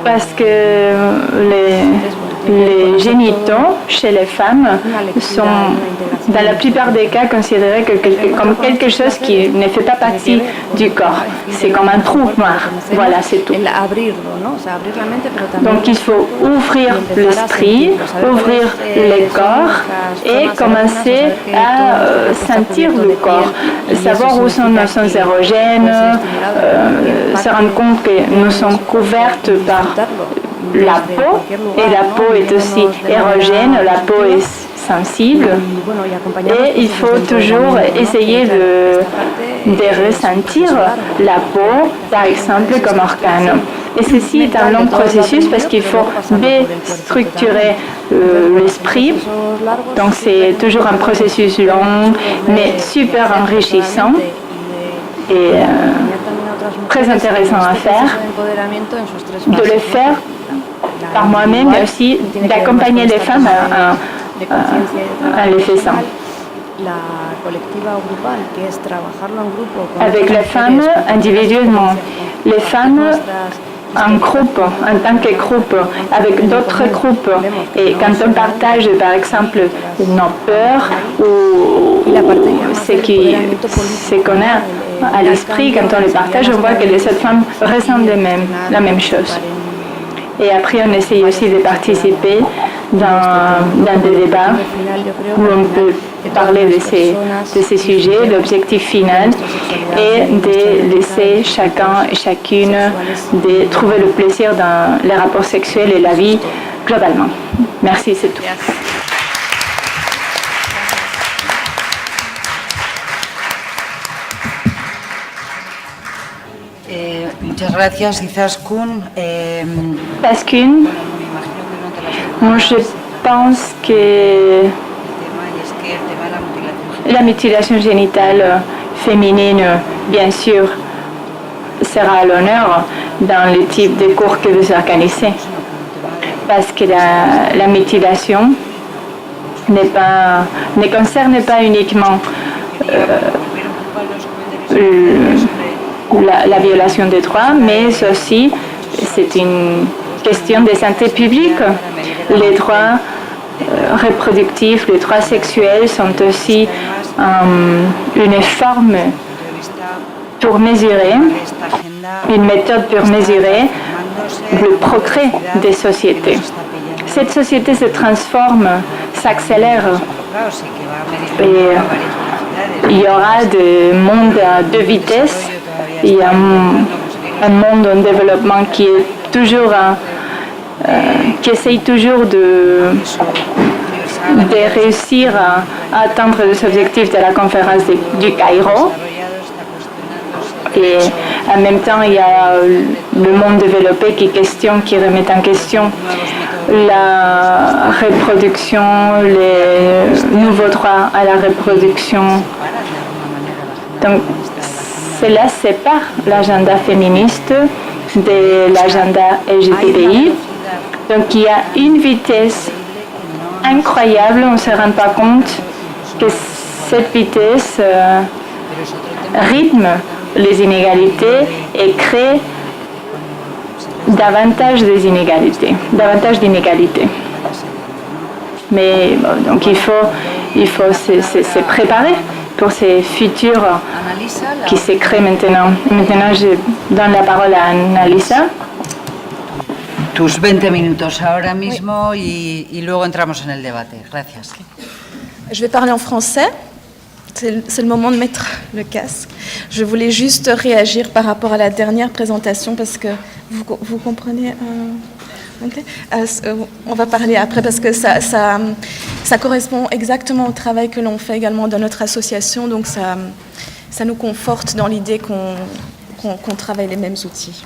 Parce que les génitaux chez les femmes sont dans la plupart des cas considérés comme quelque chose qui ne fait pas partie du corps. C'est comme un trou noir. Voilà, c'est tout. Donc il faut ouvrir l'esprit, ouvrir le corps et commencer à sentir le corps, savoir où sont nos sens érogènes, se rendre compte que nous sommes couvertes par la peau et la peau est aussi érogène, la peau est sensible et il faut toujours essayer de ressentir la peau, par exemple, comme organe. Et ceci est un long processus parce qu'il faut déstructurer l'esprit. Donc c'est toujours un processus long, mais super enrichissant et très intéressant à faire, de le faire par moi-même, mais aussi d'accompagner les femmes à les faisant. Avec les femmes individuellement, les femmes en groupe, en tant que groupe, avec d'autres groupes. Et quand on partage, par exemple, nos peurs ou ce qu'on a à l'esprit, quand on les partage, on voit que les autres femmes ressentent la même chose. Et après, on essaye aussi de participer dans des débats où on peut parler de ces sujets. L'objectif final est de laisser chacun et chacune de trouver le plaisir dans les rapports sexuels et la vie globalement. Merci, c'est tout. Muchas gracias, Izaskun. Izaskun, moi je pense que la mutilation génitale féminine, bien sûr, sera à l'honneur dans le type de cours que vous organisez. Parce que la mutilation ne concerne pas uniquement la violation des droits, mais aussi c'est une question de santé publique. Les droits reproductifs, les droits sexuels sont aussi une forme pour mesurer, une méthode pour mesurer le progrès des sociétés. Cette société se transforme, s'accélère et il y aura des mondes à deux vitesses. Il y a un monde en développement qui est toujours qui essaye toujours de réussir à atteindre les objectifs de la conférence du Caïro. Et en même temps, il y a le monde développé qui remet en question la reproduction, les nouveaux droits à la reproduction. Donc, cela sépare l'agenda féministe de l'agenda LGBTI. Donc, il y a une vitesse incroyable, on ne se rend pas compte que cette vitesse rythme les inégalités et crée davantage d'inégalités. Mais bon, donc il faut se préparer pour ces futurs qui se créent maintenant. Maintenant, je donne la parole à Annalisa. Tus 20 minutos ahora mismo y luego entramos en el debate. Gracias. Je vais parler en français. C'est le moment de mettre le casque. Je voulais juste réagir par rapport à la dernière présentation parce que vous comprenez. Okay. On va parler après parce que ça correspond exactement au travail que l'on fait également dans notre association. Donc ça nous conforte dans l'idée qu'on travaille les mêmes outils.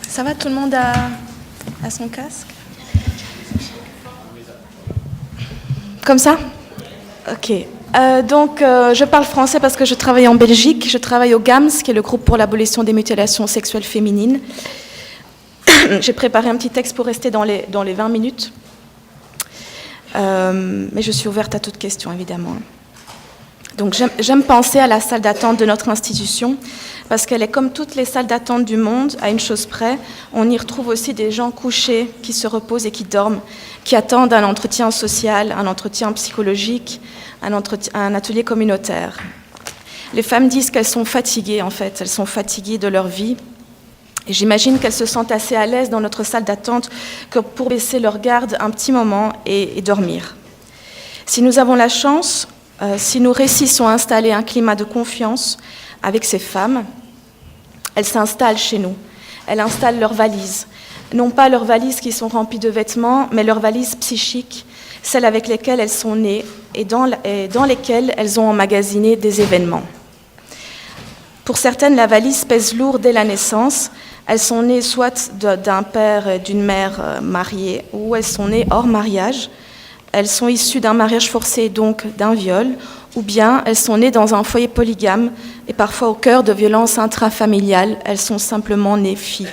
Ça va, tout le monde a son casque? Comme ça? Ok. Donc, je parle français parce que je travaille en Belgique. Je travaille au GAMS, qui est le groupe pour l'abolition des mutilations sexuelles féminines. J'ai préparé un petit texte pour rester dans les 20 minutes. Mais je suis ouverte à toute question, évidemment. Donc, j'aime penser à la salle d'attente de notre institution parce qu'elle est comme toutes les salles d'attente du monde, à une chose près. On y retrouve aussi des gens couchés qui se reposent et qui dorment, qui attendent un entretien social, un entretien psychologique, un atelier communautaire. Les femmes disent qu'elles sont fatiguées, en fait. Elles sont fatiguées de leur vie. Et j'imagine qu'elles se sentent assez à l'aise dans notre salle d'attente que pour baisser leur garde un petit moment et dormir. Si nous avons la chance, si nous réussissons à installer un climat de confiance avec ces femmes, elles s'installent chez nous. Elles installent leurs valises. Non pas leurs valises qui sont remplies de vêtements, mais leurs valises psychiques, celles avec lesquelles elles sont nées et dans lesquelles elles ont emmagasiné des événements. Pour certaines, la valise pèse lourd dès la naissance. Elles sont nées soit d'un père et d'une mère mariés, ou elles sont nées hors mariage. Elles sont issues d'un mariage forcé, donc d'un viol, ou bien elles sont nées dans un foyer polygame et parfois au cœur de violences intrafamiliales. Elles sont simplement nées filles.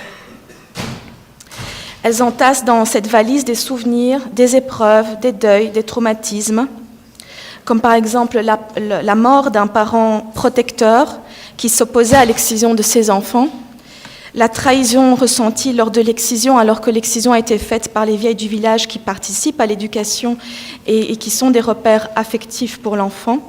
Elles entassent dans cette valise des souvenirs, des épreuves, des deuils, des traumatismes, comme par exemple la mort d'un parent protecteur qui s'opposait à l'excision de ses enfants, la trahison ressentie lors de l'excision alors que l'excision a été faite par les vieilles du village qui participent à l'éducation et qui sont des repères affectifs pour l'enfant,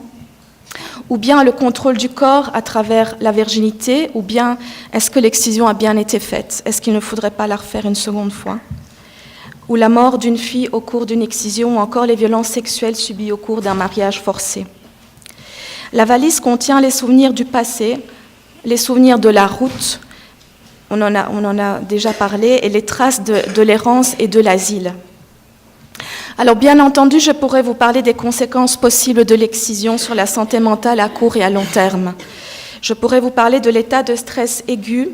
ou bien le contrôle du corps à travers la virginité, ou bien est-ce que l'excision a bien été faite? Est-ce qu'il ne faudrait pas la refaire une seconde fois? Ou la mort d'une fille au cours d'une excision, ou encore les violences sexuelles subies au cours d'un mariage forcé. La valise contient les souvenirs du passé, les souvenirs de la route, on en a déjà parlé, et les traces de l'errance et de l'asile. Alors bien entendu, je pourrais vous parler des conséquences possibles de l'excision sur la santé mentale à court et à long terme. Je pourrais vous parler de l'état de stress aigu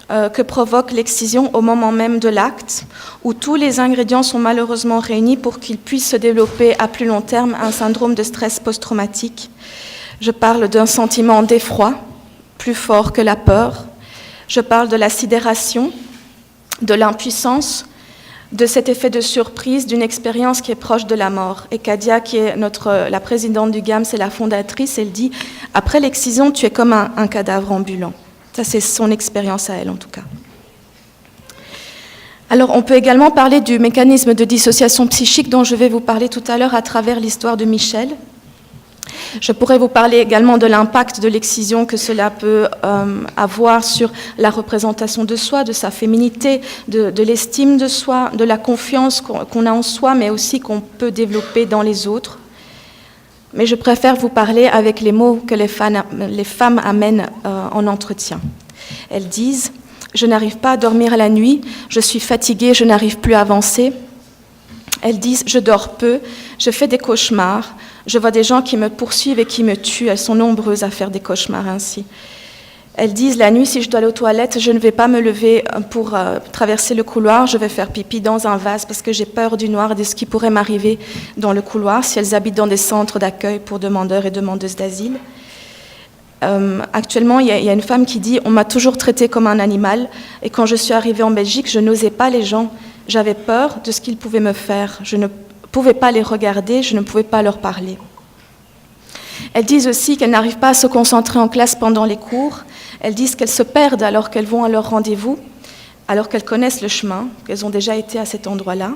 que provoque l'excision au moment même de l'acte, où tous les ingrédients sont malheureusement réunis pour qu'il puisse se développer à plus long terme un syndrome de stress post-traumatique. Je parle d'un sentiment d'effroi, plus fort que la peur. Je parle de la sidération, de l'impuissance, de cet effet de surprise, d'une expérience qui est proche de la mort. Et Kadia, qui est la présidente du GAMS et la fondatrice, elle dit « Après l'excision, tu es comme un cadavre ambulant ». Ça, c'est son expérience à elle, en tout cas. Alors, on peut également parler du mécanisme de dissociation psychique dont je vais vous parler tout à l'heure à travers l'histoire de Michel. Je pourrais vous parler également de l'impact de l'excision que cela peut avoir sur la représentation de soi, de sa féminité, de l'estime de soi, de la confiance qu'on a en soi, mais aussi qu'on peut développer dans les autres. Mais je préfère vous parler avec les mots que les femmes amènent en entretien. Elles disent « Je n'arrive pas à dormir la nuit, je suis fatiguée, je n'arrive plus à avancer ». Elles disent « Je dors peu, je fais des cauchemars, je vois des gens qui me poursuivent et qui me tuent ». Elles sont nombreuses à faire des cauchemars ainsi. Elles disent « La nuit, si je dois aller aux toilettes, je ne vais pas me lever pour traverser le couloir, je vais faire pipi dans un vase parce que j'ai peur du noir et de ce qui pourrait m'arriver dans le couloir si elles habitent dans des centres d'accueil pour demandeurs et demandeuses d'asile. » Actuellement, il y a une femme qui dit « On m'a toujours traitée comme un animal et quand je suis arrivée en Belgique, je n'osais pas les gens. J'avais peur de ce qu'ils pouvaient me faire. Je ne pouvais pas les regarder, je ne pouvais pas leur parler. » Elles disent aussi qu'elles n'arrivent pas à se concentrer en classe pendant les cours. Elles disent qu'elles se perdent alors qu'elles vont à leur rendez-vous, alors qu'elles connaissent le chemin, qu'elles ont déjà été à cet endroit-là.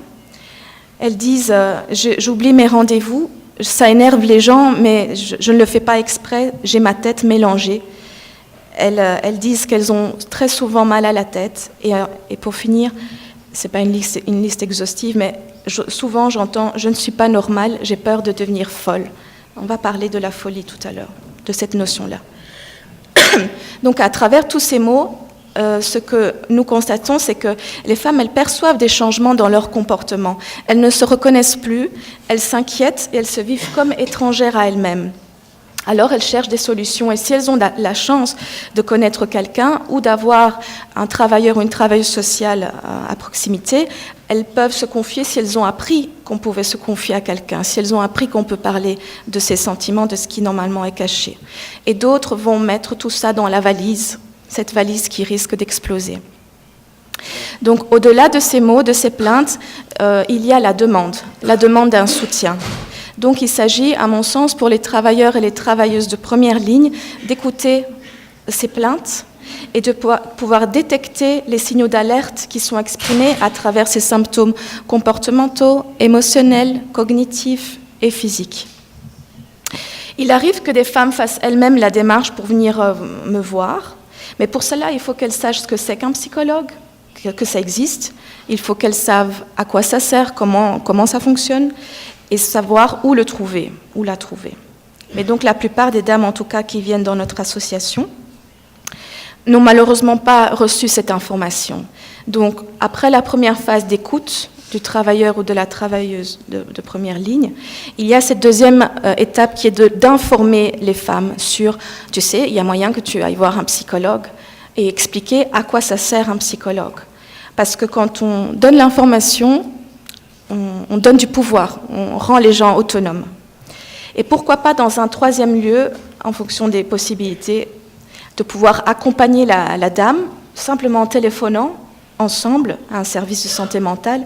Elles disent « J'oublie mes rendez-vous. Ça énerve les gens, mais je ne le fais pas exprès, j'ai ma tête mélangée. » Elles disent qu'elles ont très souvent mal à la tête. Et pour finir, ce n'est pas une liste exhaustive, mais souvent j'entends « je ne suis pas normale, j'ai peur de devenir folle ». On va parler de la folie tout à l'heure, de cette notion-là. Donc à travers tous ces mots, ce que nous constatons, c'est que les femmes, elles perçoivent des changements dans leur comportement. Elles ne se reconnaissent plus, elles s'inquiètent et elles se vivent comme étrangères à elles-mêmes. Alors elles cherchent des solutions et si elles ont la chance de connaître quelqu'un ou d'avoir un travailleur ou une travailleuse sociale à proximité, elles peuvent se confier si elles ont appris qu'on pouvait se confier à quelqu'un, si elles ont appris qu'on peut parler de ses sentiments, de ce qui normalement est caché. Et d'autres vont mettre tout ça dans la valise, cette valise qui risque d'exploser. Donc au-delà de ces mots, de ces plaintes, il y a la demande d'un soutien. Donc il s'agit, à mon sens, pour les travailleurs et les travailleuses de première ligne, d'écouter ces plaintes et de pouvoir détecter les signaux d'alerte qui sont exprimés à travers ces symptômes comportementaux, émotionnels, cognitifs et physiques. Il arrive que des femmes fassent elles-mêmes la démarche pour venir me voir, mais pour cela, il faut qu'elles sachent ce que c'est qu'un psychologue, que ça existe. Il faut qu'elles savent à quoi ça sert, comment ça fonctionne, et savoir où le trouver, où la trouver. Mais donc la plupart des dames, en tout cas, qui viennent dans notre association, n'ont malheureusement pas reçu cette information. Donc après la première phase d'écoute du travailleur ou de la travailleuse de première ligne, il y a cette deuxième étape qui est d'informer les femmes sur, tu sais, il y a moyen que tu ailles voir un psychologue et expliquer à quoi ça sert un psychologue. Parce que quand on donne l'information, on donne du pouvoir, on rend les gens autonomes. Et pourquoi pas, dans un troisième lieu, en fonction des possibilités, de pouvoir accompagner la dame, simplement en téléphonant ensemble à un service de santé mentale,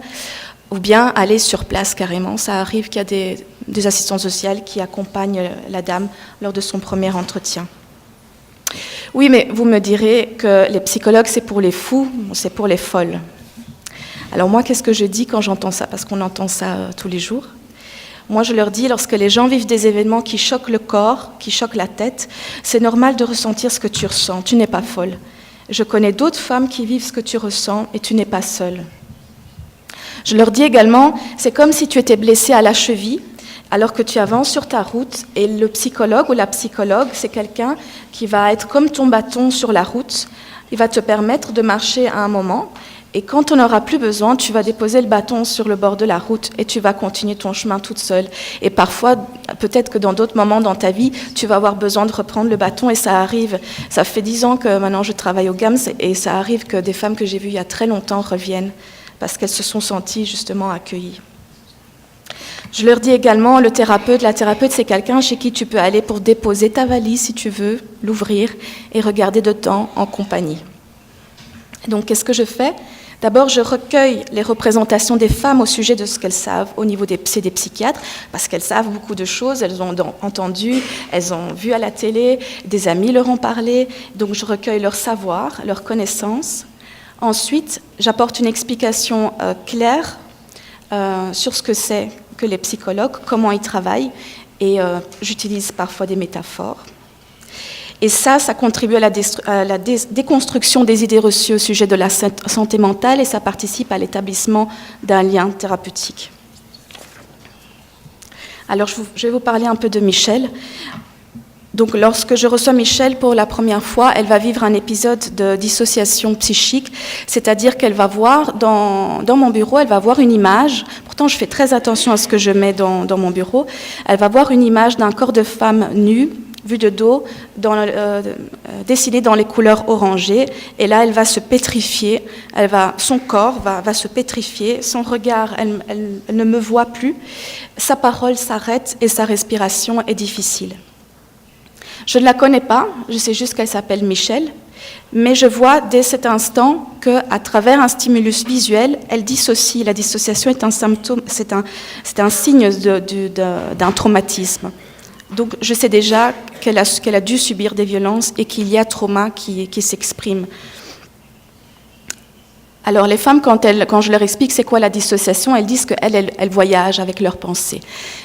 ou bien aller sur place carrément. Ça arrive qu'il y a des assistantes sociales qui accompagnent la dame lors de son premier entretien. Oui, mais vous me direz que les psychologues, c'est pour les fous, c'est pour les folles. Alors moi, qu'est-ce que je dis quand j'entends ça? Parce qu'on entend ça tous les jours. Moi, je leur dis, lorsque les gens vivent des événements qui choquent le corps, qui choquent la tête, c'est normal de ressentir ce que tu ressens. Tu n'es pas folle. Je connais d'autres femmes qui vivent ce que tu ressens et tu n'es pas seule. Je leur dis également, c'est comme si tu étais blessée à la cheville, alors que tu avances sur ta route et le psychologue ou la psychologue, c'est quelqu'un qui va être comme ton bâton sur la route. Il va te permettre de marcher à un moment. Et quand tu n'en auras plus besoin, tu vas déposer le bâton sur le bord de la route et tu vas continuer ton chemin toute seule. Et parfois, peut-être que dans d'autres moments dans ta vie, tu vas avoir besoin de reprendre le bâton et ça arrive. Ça fait 10 ans que maintenant je travaille au GAMS et ça arrive que des femmes que j'ai vues il y a très longtemps reviennent parce qu'elles se sont senties justement accueillies. Je leur dis également, la thérapeute, c'est quelqu'un chez qui tu peux aller pour déposer ta valise si tu veux, l'ouvrir et regarder dedans en compagnie. Donc, qu'est-ce que je fais ? D'abord, je recueille les représentations des femmes au sujet de ce qu'elles savent au niveau des psychiatres, parce qu'elles savent beaucoup de choses, elles ont entendu, elles ont vu à la télé, des amis leur ont parlé, donc je recueille leur savoir, leurs connaissances. Ensuite, j'apporte une explication claire sur ce que c'est que les psychologues, comment ils travaillent, et j'utilise parfois des métaphores. Et ça contribue à la déconstruction des idées reçues au sujet de la santé mentale et ça participe à l'établissement d'un lien thérapeutique. Alors, je vais vous parler un peu de Michel. Donc, lorsque je reçois Michel pour la première fois, elle va vivre un épisode de dissociation psychique, c'est-à-dire qu'elle va voir dans mon bureau, elle va voir une image. Pourtant, je fais très attention à ce que je mets dans mon bureau. Elle va voir une image d'un corps de femme nu, vu de dos, dessiné dans les couleurs orangées. Et là, elle va se pétrifier. Son corps va se pétrifier. Son regard, elle ne me voit plus. Sa parole s'arrête et sa respiration est difficile. Je ne la connais pas, je sais juste qu'elle s'appelle Michel, mais je vois dès cet instant qu'à travers un stimulus visuel, elle dissocie. La dissociation est un symptôme, c'est un signe d'un traumatisme. Donc je sais déjà qu'elle a dû subir des violences et qu'il y a trauma qui s'exprime. Alors les femmes, quand je leur explique c'est quoi la dissociation, elles disent qu'elles voyagent avec leurs pensées.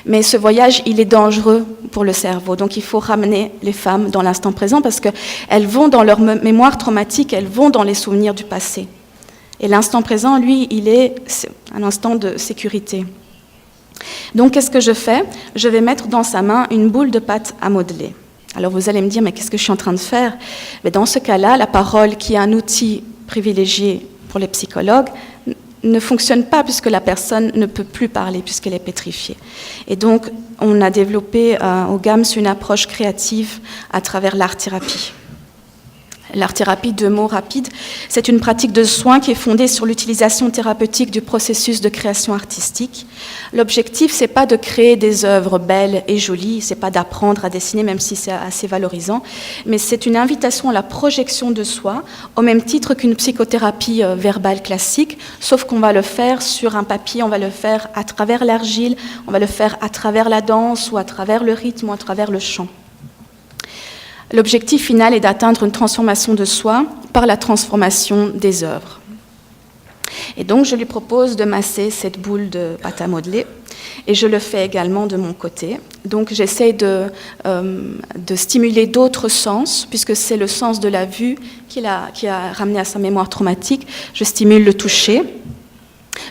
Mais ce voyage, il est dangereux pour le cerveau. Donc il faut ramener les femmes dans l'instant présent parce qu'elles vont dans leur mémoire traumatique, elles vont dans les souvenirs du passé. Et l'instant présent, lui, il est un instant de sécurité. Donc qu'est-ce que je fais? Je vais mettre dans sa main une boule de pâte à modeler. Alors vous allez me dire, mais qu'est-ce que je suis en train de faire? Mais dans ce cas-là, la parole, qui est un outil privilégié pour les psychologues, ne fonctionne pas puisque la personne ne peut plus parler puisqu'elle est pétrifiée. Et donc, on a développé au GAMS une approche créative à travers l'art-thérapie. L'art-thérapie, 2 mots rapides, c'est une pratique de soins qui est fondée sur l'utilisation thérapeutique du processus de création artistique. L'objectif, c'est pas de créer des œuvres belles et jolies, c'est pas d'apprendre à dessiner, même si c'est assez valorisant, mais c'est une invitation à la projection de soi, au même titre qu'une psychothérapie verbale classique, sauf qu'on va le faire sur un papier, on va le faire à travers l'argile, on va le faire à travers la danse, ou à travers le rythme, ou à travers le chant. L'objectif final est d'atteindre une transformation de soi par la transformation des œuvres. Et donc, je lui propose de masser cette boule de pâte à modeler, et je le fais également de mon côté. Donc, j'essaie de stimuler d'autres sens, puisque c'est le sens de la vue qui a ramené à sa mémoire traumatique. Je stimule le toucher,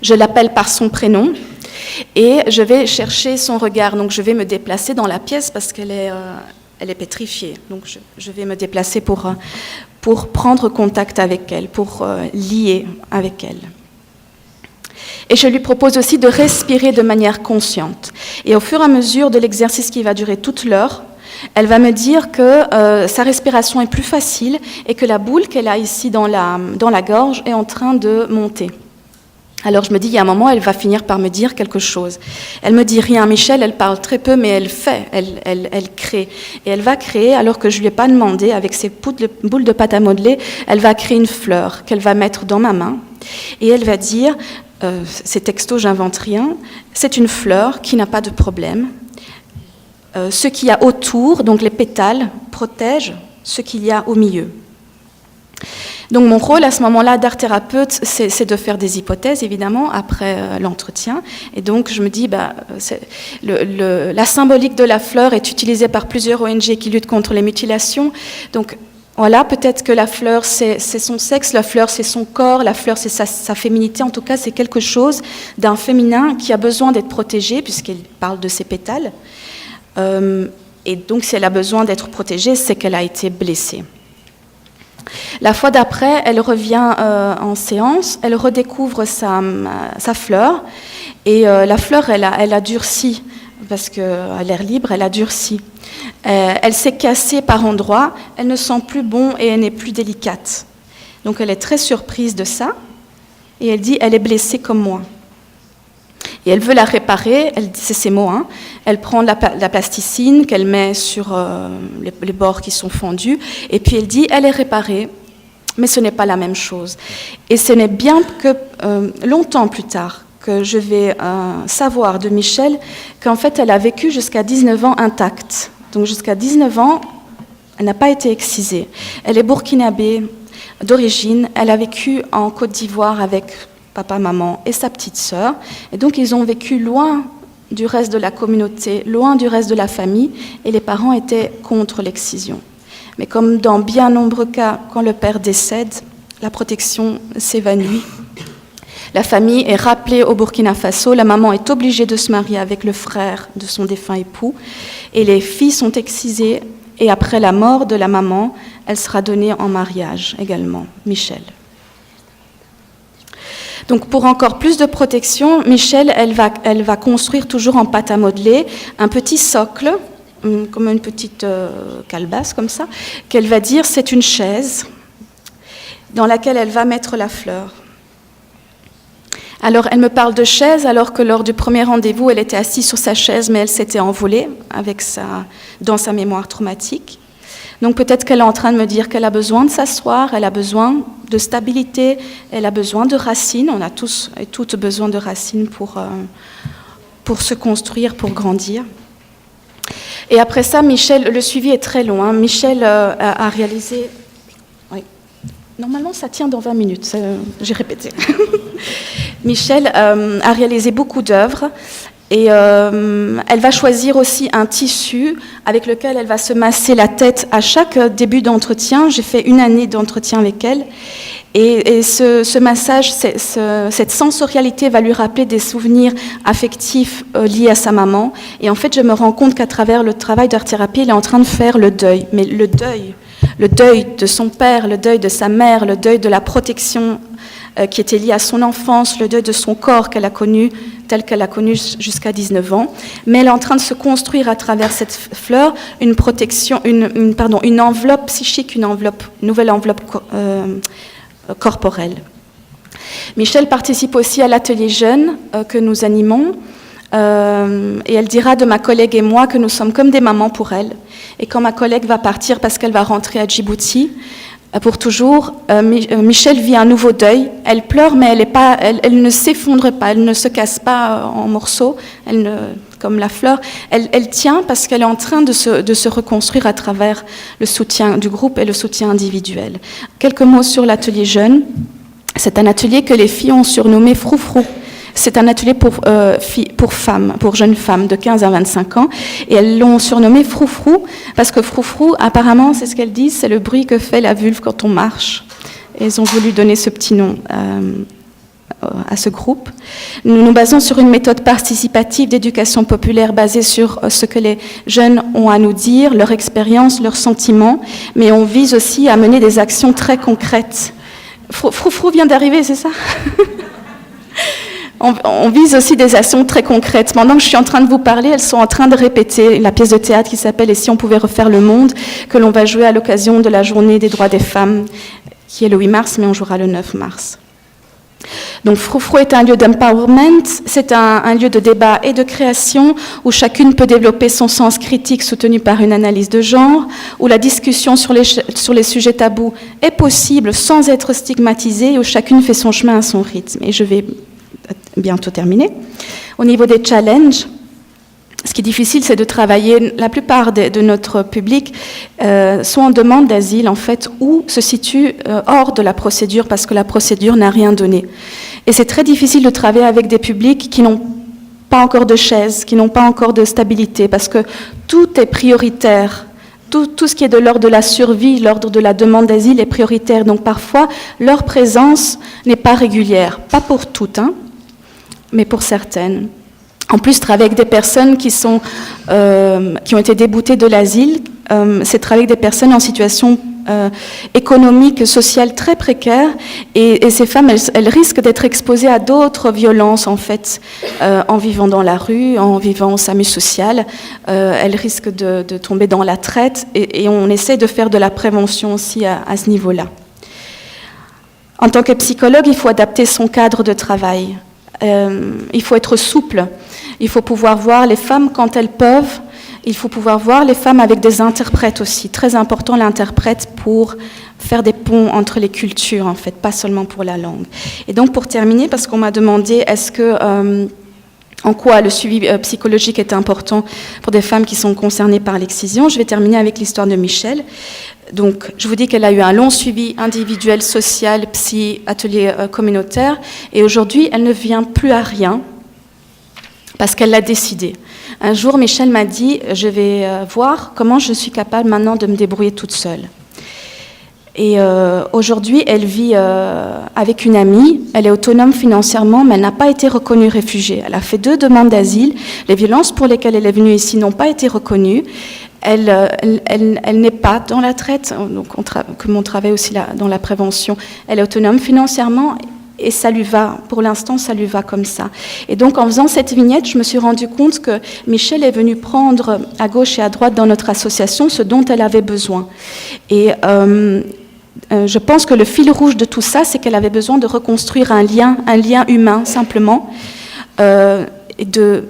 je l'appelle par son prénom, et je vais chercher son regard. Donc, je vais me déplacer dans la pièce parce qu'elle est pétrifiée, donc je vais me déplacer pour prendre contact avec elle, pour lier avec elle. Et je lui propose aussi de respirer de manière consciente. Et au fur et à mesure de l'exercice qui va durer toute l'heure, elle va me dire que sa respiration est plus facile et que la boule qu'elle a ici dans la gorge est en train de monter. Alors je me dis, il y a un moment, elle va finir par me dire quelque chose. Elle me dit rien, Michel, elle parle très peu, mais elle fait, elle crée. Et elle va créer, alors que je ne lui ai pas demandé, avec ses boules de pâte à modeler, elle va créer une fleur qu'elle va mettre dans ma main. Et elle va dire, ces textos, j'invente rien, c'est une fleur qui n'a pas de problème. Ce qu'il y a autour, donc les pétales, protègent ce qu'il y a au milieu. Donc mon rôle à ce moment-là d'art-thérapeute, c'est de faire des hypothèses, évidemment, après l'entretien. Et donc je me dis, la symbolique de la fleur est utilisée par plusieurs ONG qui luttent contre les mutilations. Donc voilà, peut-être que la fleur, c'est son sexe, la fleur, c'est son corps, la fleur, c'est sa féminité. En tout cas, c'est quelque chose d'un féminin qui a besoin d'être protégé, puisqu'il parle de ses pétales. Et donc, si elle a besoin d'être protégée, c'est qu'elle a été blessée. La fois d'après, elle revient en séance, elle redécouvre sa fleur, et la fleur, elle a durci, parce qu'à l'air libre, elle a durci. Elle s'est cassée par endroits, elle ne sent plus bon et elle n'est plus délicate. Donc elle est très surprise de ça, et elle dit, elle est blessée comme moi. Et elle veut la réparer, c'est ses mots, hein. Elle prend la plasticine qu'elle met sur les bords qui sont fendus, et puis elle dit, elle est réparée, mais ce n'est pas la même chose. Et ce n'est bien que longtemps plus tard que je vais savoir de Michel qu'en fait elle a vécu jusqu'à 19 ans intacte. Donc jusqu'à 19 ans, elle n'a pas été excisée. Elle est burkinabé, d'origine, elle a vécu en Côte d'Ivoire avec papa, maman et sa petite sœur. Et donc, ils ont vécu loin du reste de la communauté, loin du reste de la famille, et les parents étaient contre l'excision. Mais comme dans bien nombreux cas, quand le père décède, la protection s'évanouit. La famille est rappelée au Burkina Faso, la maman est obligée de se marier avec le frère de son défunt époux, et les filles sont excisées, et après la mort de la maman, elle sera donnée en mariage également, Michel. Donc pour encore plus de protection, Michel, elle va construire toujours en pâte à modeler un petit socle, comme une petite calebasse comme ça, qu'elle va dire c'est une chaise dans laquelle elle va mettre la fleur. Alors elle me parle de chaise alors que lors du premier rendez-vous, elle était assise sur sa chaise mais elle s'était envolée dans sa mémoire traumatique. Donc peut-être qu'elle est en train de me dire qu'elle a besoin de s'asseoir, elle a besoin de stabilité, elle a besoin de racines. On a tous et toutes besoin de racines pour se construire, pour grandir. Et après ça, Michel, le suivi est très long. Michel a réalisé... Oui. Normalement, ça tient dans 20 minutes, j'ai répété. Michel a réalisé beaucoup d'œuvres. Et elle va choisir aussi un tissu avec lequel elle va se masser la tête à chaque début d'entretien. J'ai fait 1 année d'entretien avec elle. Et ce massage, cette sensorialité va lui rappeler des souvenirs affectifs liés à sa maman. Et en fait, je me rends compte qu'à travers le travail d'art-thérapie, elle est en train de faire le deuil. Mais le deuil de son père, le deuil de sa mère, le deuil de la protection qui était liée à son enfance, le deuil de son corps qu'elle a connu, tel qu'elle a connu jusqu'à 19 ans. Mais elle est en train de se construire à travers cette fleur une protection, une enveloppe psychique, une nouvelle enveloppe corporelle. Michel participe aussi à l'atelier jeune que nous animons. Et elle dira de ma collègue et moi que nous sommes comme des mamans pour elle. Et quand ma collègue va partir parce qu'elle va rentrer à Djibouti, pour toujours, Michel vit un nouveau deuil. Elle pleure, mais elle ne s'effondre pas, elle ne se casse pas en morceaux, comme la fleur. Elle tient parce qu'elle est en train de se reconstruire à travers le soutien du groupe et le soutien individuel. Quelques mots sur l'atelier jeune. C'est un atelier que les filles ont surnommé Froufrou. C'est un atelier pour jeunes femmes de 15 à 25 ans. Et elles l'ont surnommé Froufrou, parce que Froufrou, apparemment, c'est ce qu'elles disent, c'est le bruit que fait la vulve quand on marche. Et elles ont voulu donner ce petit nom à ce groupe. Nous nous basons sur une méthode participative d'éducation populaire basée sur ce que les jeunes ont à nous dire, leur expérience, leurs sentiments, mais on vise aussi à mener des actions très concrètes. Froufrou vient d'arriver, c'est ça ? On vise aussi des actions très concrètes. Pendant que je suis en train de vous parler, elles sont en train de répéter la pièce de théâtre qui s'appelle « Et si on pouvait refaire le monde ?» que l'on va jouer à l'occasion de la journée des droits des femmes, qui est le 8 mars, mais on jouera le 9 mars. Donc Froufrou est un lieu d'empowerment, c'est un lieu de débat et de création où chacune peut développer son sens critique soutenu par une analyse de genre, où la discussion sur les sujets tabous est possible sans être stigmatisée, où chacune fait son chemin à son rythme. Et je vais bientôt terminer. Au niveau des challenges, ce qui est difficile, c'est de travailler. La plupart de notre public sont en demande d'asile, en fait, ou se situent hors de la procédure parce que la procédure n'a rien donné. Et c'est très difficile de travailler avec des publics qui n'ont pas encore de chaise, qui n'ont pas encore de stabilité, parce que tout est prioritaire. Tout ce qui est de l'ordre de la survie, l'ordre de la demande d'asile est prioritaire. Donc parfois, leur présence n'est pas régulière. Pas pour toutes, mais pour certaines. En plus, travailler avec des personnes qui ont été déboutées de l'asile, c'est travailler avec des personnes en situation économique, sociale très précaire. Et ces femmes, elles risquent d'être exposées à d'autres violences, en fait, en vivant dans la rue, en vivant au SAMU social. Elles risquent de tomber dans la traite. Et on essaie de faire de la prévention aussi à ce niveau-là. En tant que psychologue, il faut adapter son cadre de travail. Il faut être souple. Il faut pouvoir voir les femmes quand elles peuvent. Il faut pouvoir voir les femmes avec des interprètes aussi. Très important, l'interprète pour faire des ponts entre les cultures, en fait, pas seulement pour la langue. Et donc, pour terminer, parce qu'on m'a demandé, est-ce que en quoi le suivi psychologique est important pour des femmes qui sont concernées par l'excision. Je vais terminer avec l'histoire de Michel. Donc, je vous dis qu'elle a eu un long suivi individuel, social, psy, atelier communautaire, et aujourd'hui, elle ne vient plus à rien parce qu'elle l'a décidé. Un jour, Michel m'a dit « Je vais voir comment je suis capable maintenant de me débrouiller toute seule ». Et aujourd'hui, elle vit avec une amie, elle est autonome financièrement, mais elle n'a pas été reconnue réfugiée. Elle a fait 2 demandes d'asile, les violences pour lesquelles elle est venue ici n'ont pas été reconnues. Elle n'est pas dans la traite, donc comme on travaille aussi dans la prévention. Elle est autonome financièrement et ça lui va, pour l'instant, ça lui va comme ça. Et donc, en faisant cette vignette, je me suis rendu compte que Michel est venue prendre à gauche et à droite dans notre association ce dont elle avait besoin. Et je pense que le fil rouge de tout ça, c'est qu'elle avait besoin de reconstruire un lien humain, simplement, et de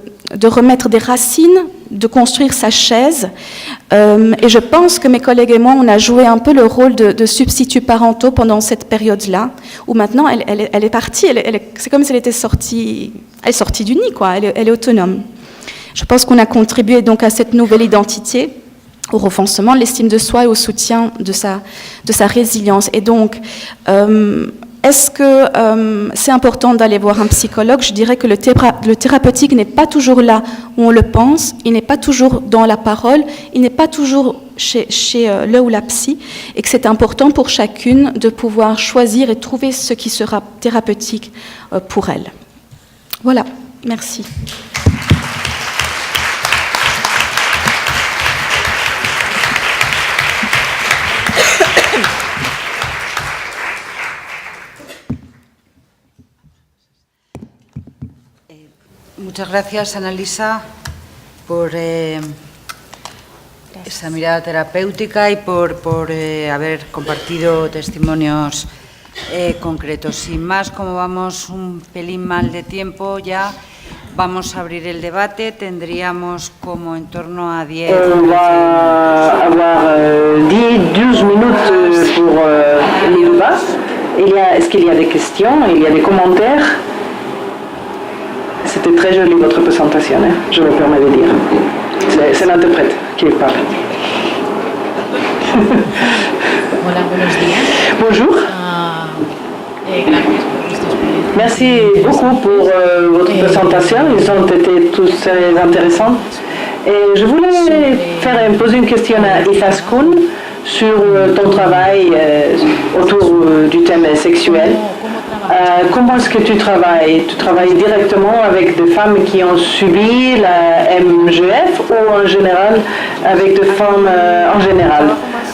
remettre des racines, de construire sa chaise. Et je pense que mes collègues et moi, on a joué un peu le rôle de substituts parentaux pendant cette période-là, où maintenant, elle est partie, c'est comme si elle était sortie, elle est sortie du nid, quoi, elle est autonome. Je pense qu'on a contribué donc à cette nouvelle identité, au renforcement de l'estime de soi et au soutien de sa résilience. Et donc, est-ce que c'est important d'aller voir un psychologue? Je dirais que le thérapeutique n'est pas toujours là où on le pense, il n'est pas toujours dans la parole, il n'est pas toujours chez le ou la psy, et que c'est important pour chacune de pouvoir choisir et trouver ce qui sera thérapeutique pour elle. Voilà, merci. Muchas gracias, Annalisa, por esa mirada terapéutica y por haber compartido testimonios concretos. Sin más, como vamos un pelín mal de tiempo ya, vamos a abrir el debate. Tendríamos como en torno a 10... On va avoir 10-12 minutes pour les débats. Est-ce qu'il y a des questions? Il y a des commentaires? C'était très joli votre présentation, hein, je me permets de dire. C'est l'interprète qui parle. Hola, buenos días. Bonjour. Merci beaucoup pour votre présentation. Ils ont été tous très intéressants. Et je voulais poser une question à Izaskun sur ton travail autour du thème sexuel. Comment est-ce que tu travailles? Tu travailles directement avec des femmes qui ont subi la MGF ou en général avec des femmes en général?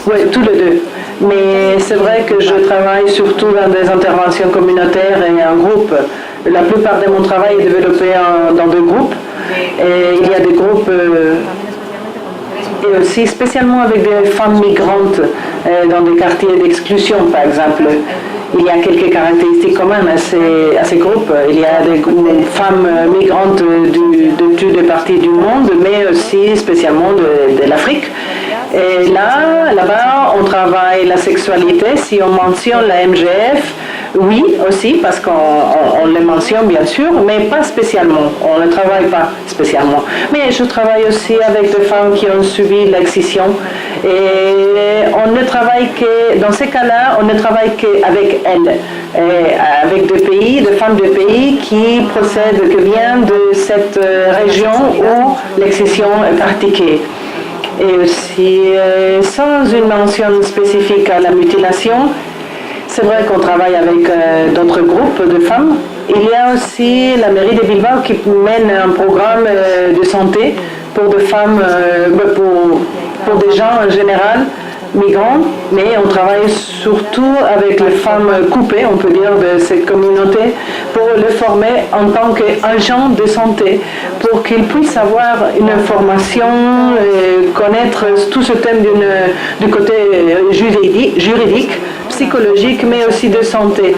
Oui, tous les deux. Mais c'est vrai que je travaille surtout dans des interventions communautaires et en groupe. La plupart de mon travail est développé dans des groupes. Et il y a des groupes et aussi spécialement avec des femmes migrantes dans des quartiers d'exclusion, par exemple. Il y a quelques caractéristiques communes à ces groupes. Il y a des femmes migrantes de toutes les parties du monde, mais aussi spécialement de l'Afrique. Et là-bas, on travaille la sexualité. Si on mentionne la MGF, oui aussi, parce qu'on le mentionne bien sûr, mais pas spécialement. On ne travaille pas spécialement. Mais je travaille aussi avec des femmes qui ont subi l'excision. Et on ne travaille que, dans ces cas-là, on ne travaille qu'avec elles. Avec des femmes de pays qui viennent de cette région où l'excision est pratiquée. Et aussi, sans une mention spécifique à la mutilation, c'est vrai qu'on travaille avec d'autres groupes de femmes. Il y a aussi la mairie de Bilbao qui mène un programme de santé pour des femmes, pour des gens en général, migrants, mais on travaille surtout avec les femmes coupées, on peut dire, de cette communauté, pour les former en tant qu'agents de santé, pour qu'ils puissent avoir une formation, connaître tout ce thème du côté juridique, psychologique, mais aussi de santé.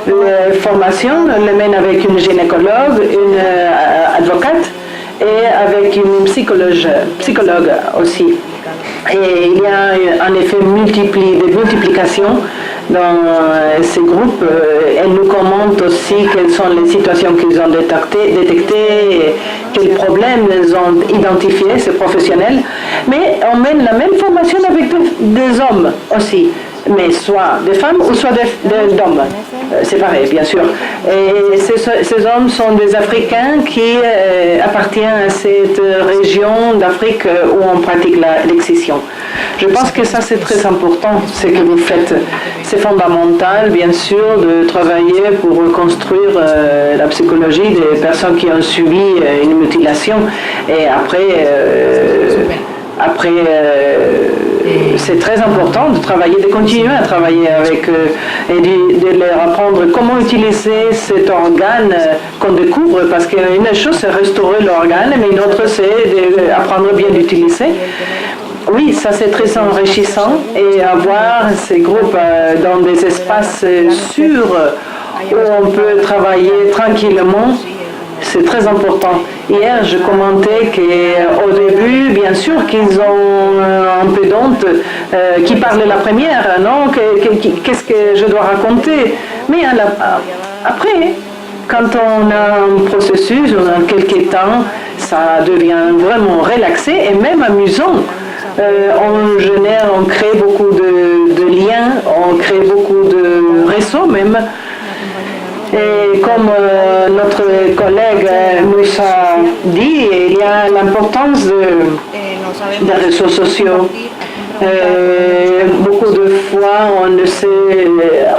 La formation, on le mène avec une gynécologue, une avocate et avec une psychologue aussi. Et il y a en effet des multiplications dans ces groupes. Elles nous commentent aussi quelles sont les situations qu'ils ont détectées quels problèmes ils ont identifiés, ces professionnels, mais on mène la même formation avec des hommes aussi, mais soit des femmes ou soit d'hommes, séparés bien sûr. Et ces hommes sont des Africains qui appartiennent à cette région d'Afrique où on pratique l'excision. Je pense que ça c'est très important, ce que vous faites. C'est fondamental bien sûr de travailler pour reconstruire la psychologie des personnes qui ont subi une mutilation et c'est très important de travailler, de continuer à travailler avec eux et de leur apprendre comment utiliser cet organe qu'on découvre, parce qu'une chose c'est restaurer l'organe, mais une autre c'est d'apprendre bien d'utiliser. Oui, ça c'est très enrichissant et avoir ces groupes dans des espaces sûrs où on peut travailler tranquillement. C'est très important. Hier, je commentais qu'au début, bien sûr, qu'ils ont un peu d'honte, qui parle la première, non? Qu'est-ce que je dois raconter? Mais après, quand on a un processus, on a quelques temps, ça devient vraiment relaxé et même amusant. On crée beaucoup de liens, on crée beaucoup de réseaux même. Et comme notre collègue nous a dit, il y a l'importance des réseaux sociaux. Beaucoup de fois, on ne sait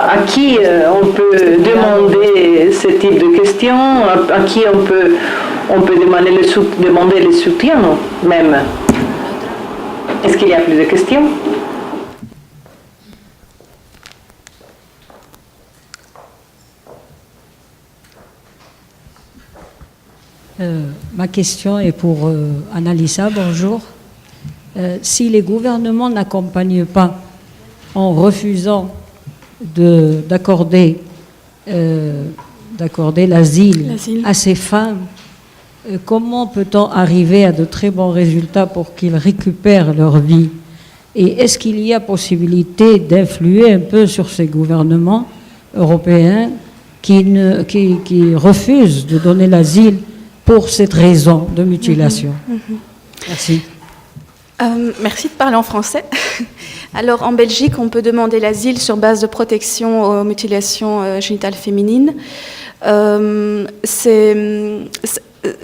à qui on peut demander ce type de questions, à qui on peut demander le soutien même. Est-ce qu'il y a plus de questions? Ma question est pour Annalisa, bonjour. Si les gouvernements n'accompagnent pas en refusant d'accorder l'asile à ces femmes, comment peut-on arriver à de très bons résultats pour qu'ils récupèrent leur vie? Et est-ce qu'il y a possibilité d'influer un peu sur ces gouvernements européens qui refusent de donner l'asile pour cette raison de mutilation? Merci. Merci de parler en français. Alors, en Belgique, on peut demander l'asile sur base de protection aux mutilations génitales féminines.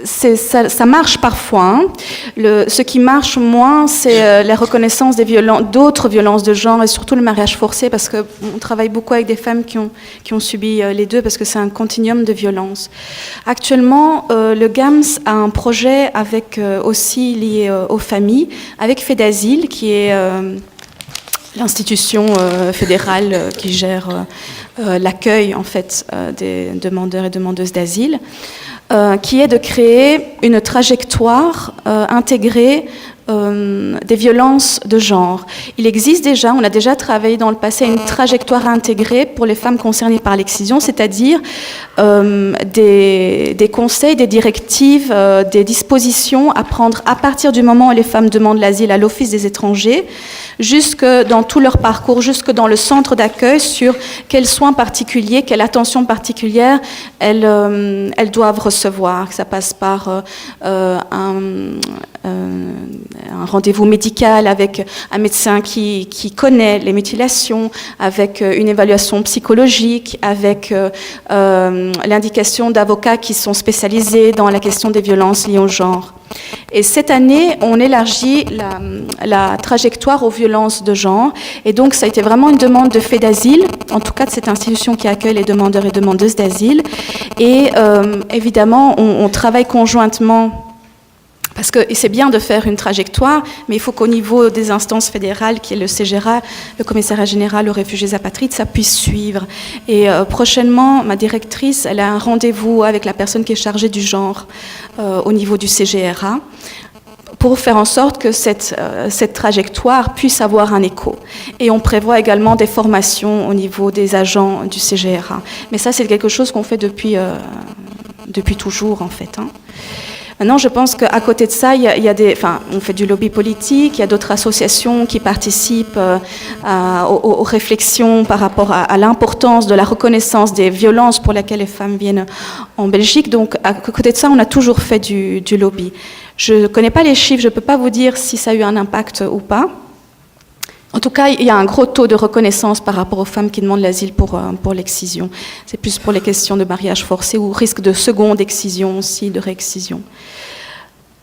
Ça marche parfois. Hein. Ce qui marche moins, c'est la reconnaissance d'autres violences de genre et surtout le mariage forcé, parce qu'on travaille beaucoup avec des femmes qui ont subi les deux, parce que c'est un continuum de violences. Actuellement, le GAMS a un projet aussi lié aux familles, avec FEDASIL, qui est l'institution fédérale qui gère l'accueil en fait, des demandeurs et demandeuses d'asile. Qui est de créer une trajectoire intégrée des violences de genre. Il existe déjà, on a déjà travaillé dans le passé, une trajectoire intégrée pour les femmes concernées par l'excision, c'est-à-dire des conseils, des directives, des dispositions à prendre à partir du moment où les femmes demandent l'asile à l'Office des étrangers, jusque dans tout leur parcours, jusque dans le centre d'accueil, sur quels soins particuliers, quelle attention particulière elles doivent recevoir. Ça passe par un rendez-vous médical avec un médecin qui connaît les mutilations, avec une évaluation psychologique, avec l'indication d'avocats qui sont spécialisés dans la question des violences liées au genre. Et cette année, on élargit la trajectoire aux violences de genre. Et donc, ça a été vraiment une demande de FEDASIL, en tout cas de cette institution qui accueille les demandeurs et demandeuses d'asile. Et évidemment, on travaille conjointement. Parce que c'est bien de faire une trajectoire, mais il faut qu'au niveau des instances fédérales, qui est le CGRA, le Commissariat général aux réfugiés apatrides, ça puisse suivre. Et prochainement, ma directrice, elle a un rendez-vous avec la personne qui est chargée du genre au niveau du CGRA, pour faire en sorte que cette trajectoire puisse avoir un écho. Et on prévoit également des formations au niveau des agents du CGRA. Mais ça, c'est quelque chose qu'on fait depuis toujours, en fait. Hein. Maintenant, je pense qu'à côté de ça, on fait du lobby politique, il y a d'autres associations qui participent aux réflexions par rapport à l'importance de la reconnaissance des violences pour lesquelles les femmes viennent en Belgique. Donc, à côté de ça, on a toujours fait du lobby. Je ne connais pas les chiffres, je ne peux pas vous dire si ça a eu un impact ou pas. En tout cas, il y a un gros taux de reconnaissance par rapport aux femmes qui demandent l'asile pour l'excision. C'est plus pour les questions de mariage forcé ou risque de seconde excision aussi, de réexcision.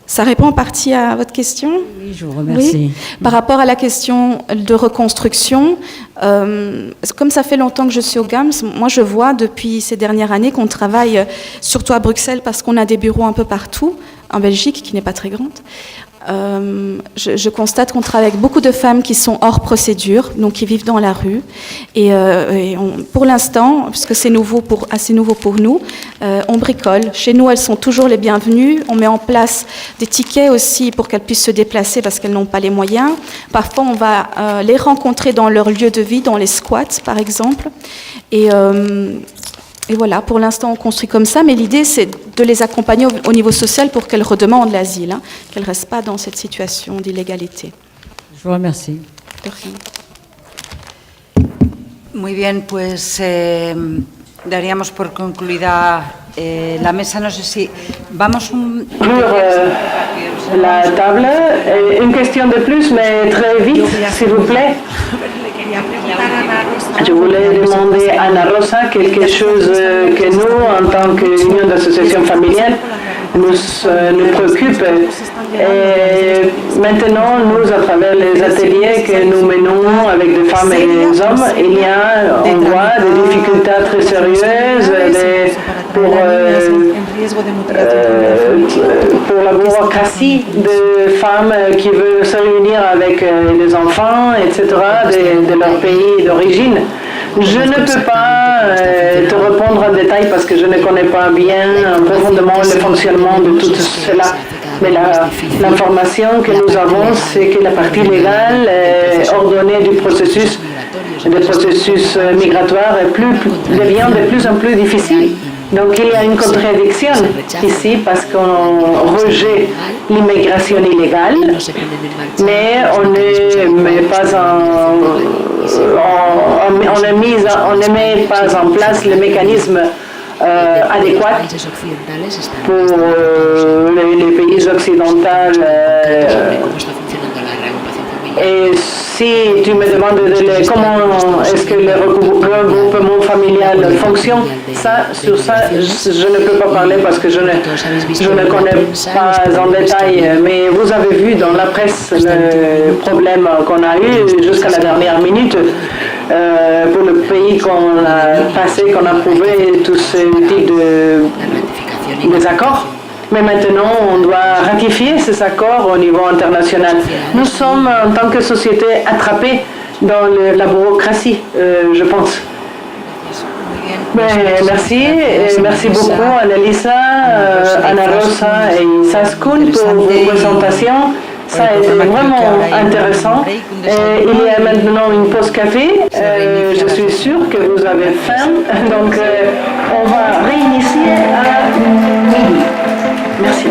Ça répond en partie à votre question? Oui, je vous remercie. Oui. Par rapport à la question de reconstruction, comme ça fait longtemps que je suis au GAMS, moi je vois depuis ces dernières années qu'on travaille surtout à Bruxelles parce qu'on a des bureaux un peu partout, en Belgique qui n'est pas très grande. Je constate qu'on travaille avec beaucoup de femmes qui sont hors procédure, donc qui vivent dans la rue. Et pour l'instant, puisque c'est assez nouveau pour nous, on bricole. Chez nous, elles sont toujours les bienvenues. On met en place des tickets aussi pour qu'elles puissent se déplacer parce qu'elles n'ont pas les moyens. Parfois, on va les rencontrer dans leur lieu de vie, dans les squats, par exemple. Et voilà, pour l'instant, on construit comme ça, mais l'idée, c'est de les accompagner au niveau social pour qu'elles redemandent l'asile, qu'elles ne restent pas dans cette situation d'illégalité. Je vous remercie. De rien. Muy bien, pues daríamos por concluida la mesa. No sé si vamos la table. Une question de plus, mais très vite, s'il vous plaît. Je voulais demander à Ana Rosa quelque chose que nous, en tant qu'union d'associations familiales, nous préoccupe. Et maintenant, nous, à travers les ateliers que nous menons avec des femmes et des hommes, on voit des difficultés très sérieuses pour la bureaucratie de femmes qui veulent se réunir avec les enfants, etc., de leur pays d'origine. Je ne peux pas te répondre en détail parce que je ne connais pas bien profondément le fonctionnement de tout cela. Mais l'information que nous avons, c'est que la partie légale ordonnée du processus migratoire devient de plus en plus difficile. Donc il y a une contradiction ici parce qu'on rejette l'immigration illégale, mais on ne met pas en place le mécanisme adéquat pour les pays occidentaux. Et si tu me demandes comment est-ce que le regroupement familial fonctionne, sur ça, je ne peux pas parler parce que je ne connais pas en détail. Mais vous avez vu dans la presse le problème qu'on a eu jusqu'à la dernière minute pour le pays qu'on a passé, qu'on a prouvé tous ces types de accords. Mais maintenant, on doit ratifier ces accords au niveau international. Nous sommes, en tant que société, attrapés dans la bureaucratie, je pense. Merci. Merci beaucoup, Annalisa, Ana Rosa et Saskun pour vos présentations. Ça a été vraiment intéressant. Il y a maintenant une pause café. Je suis sûre que vous avez faim. Donc, on va réinitier à midi. Merci.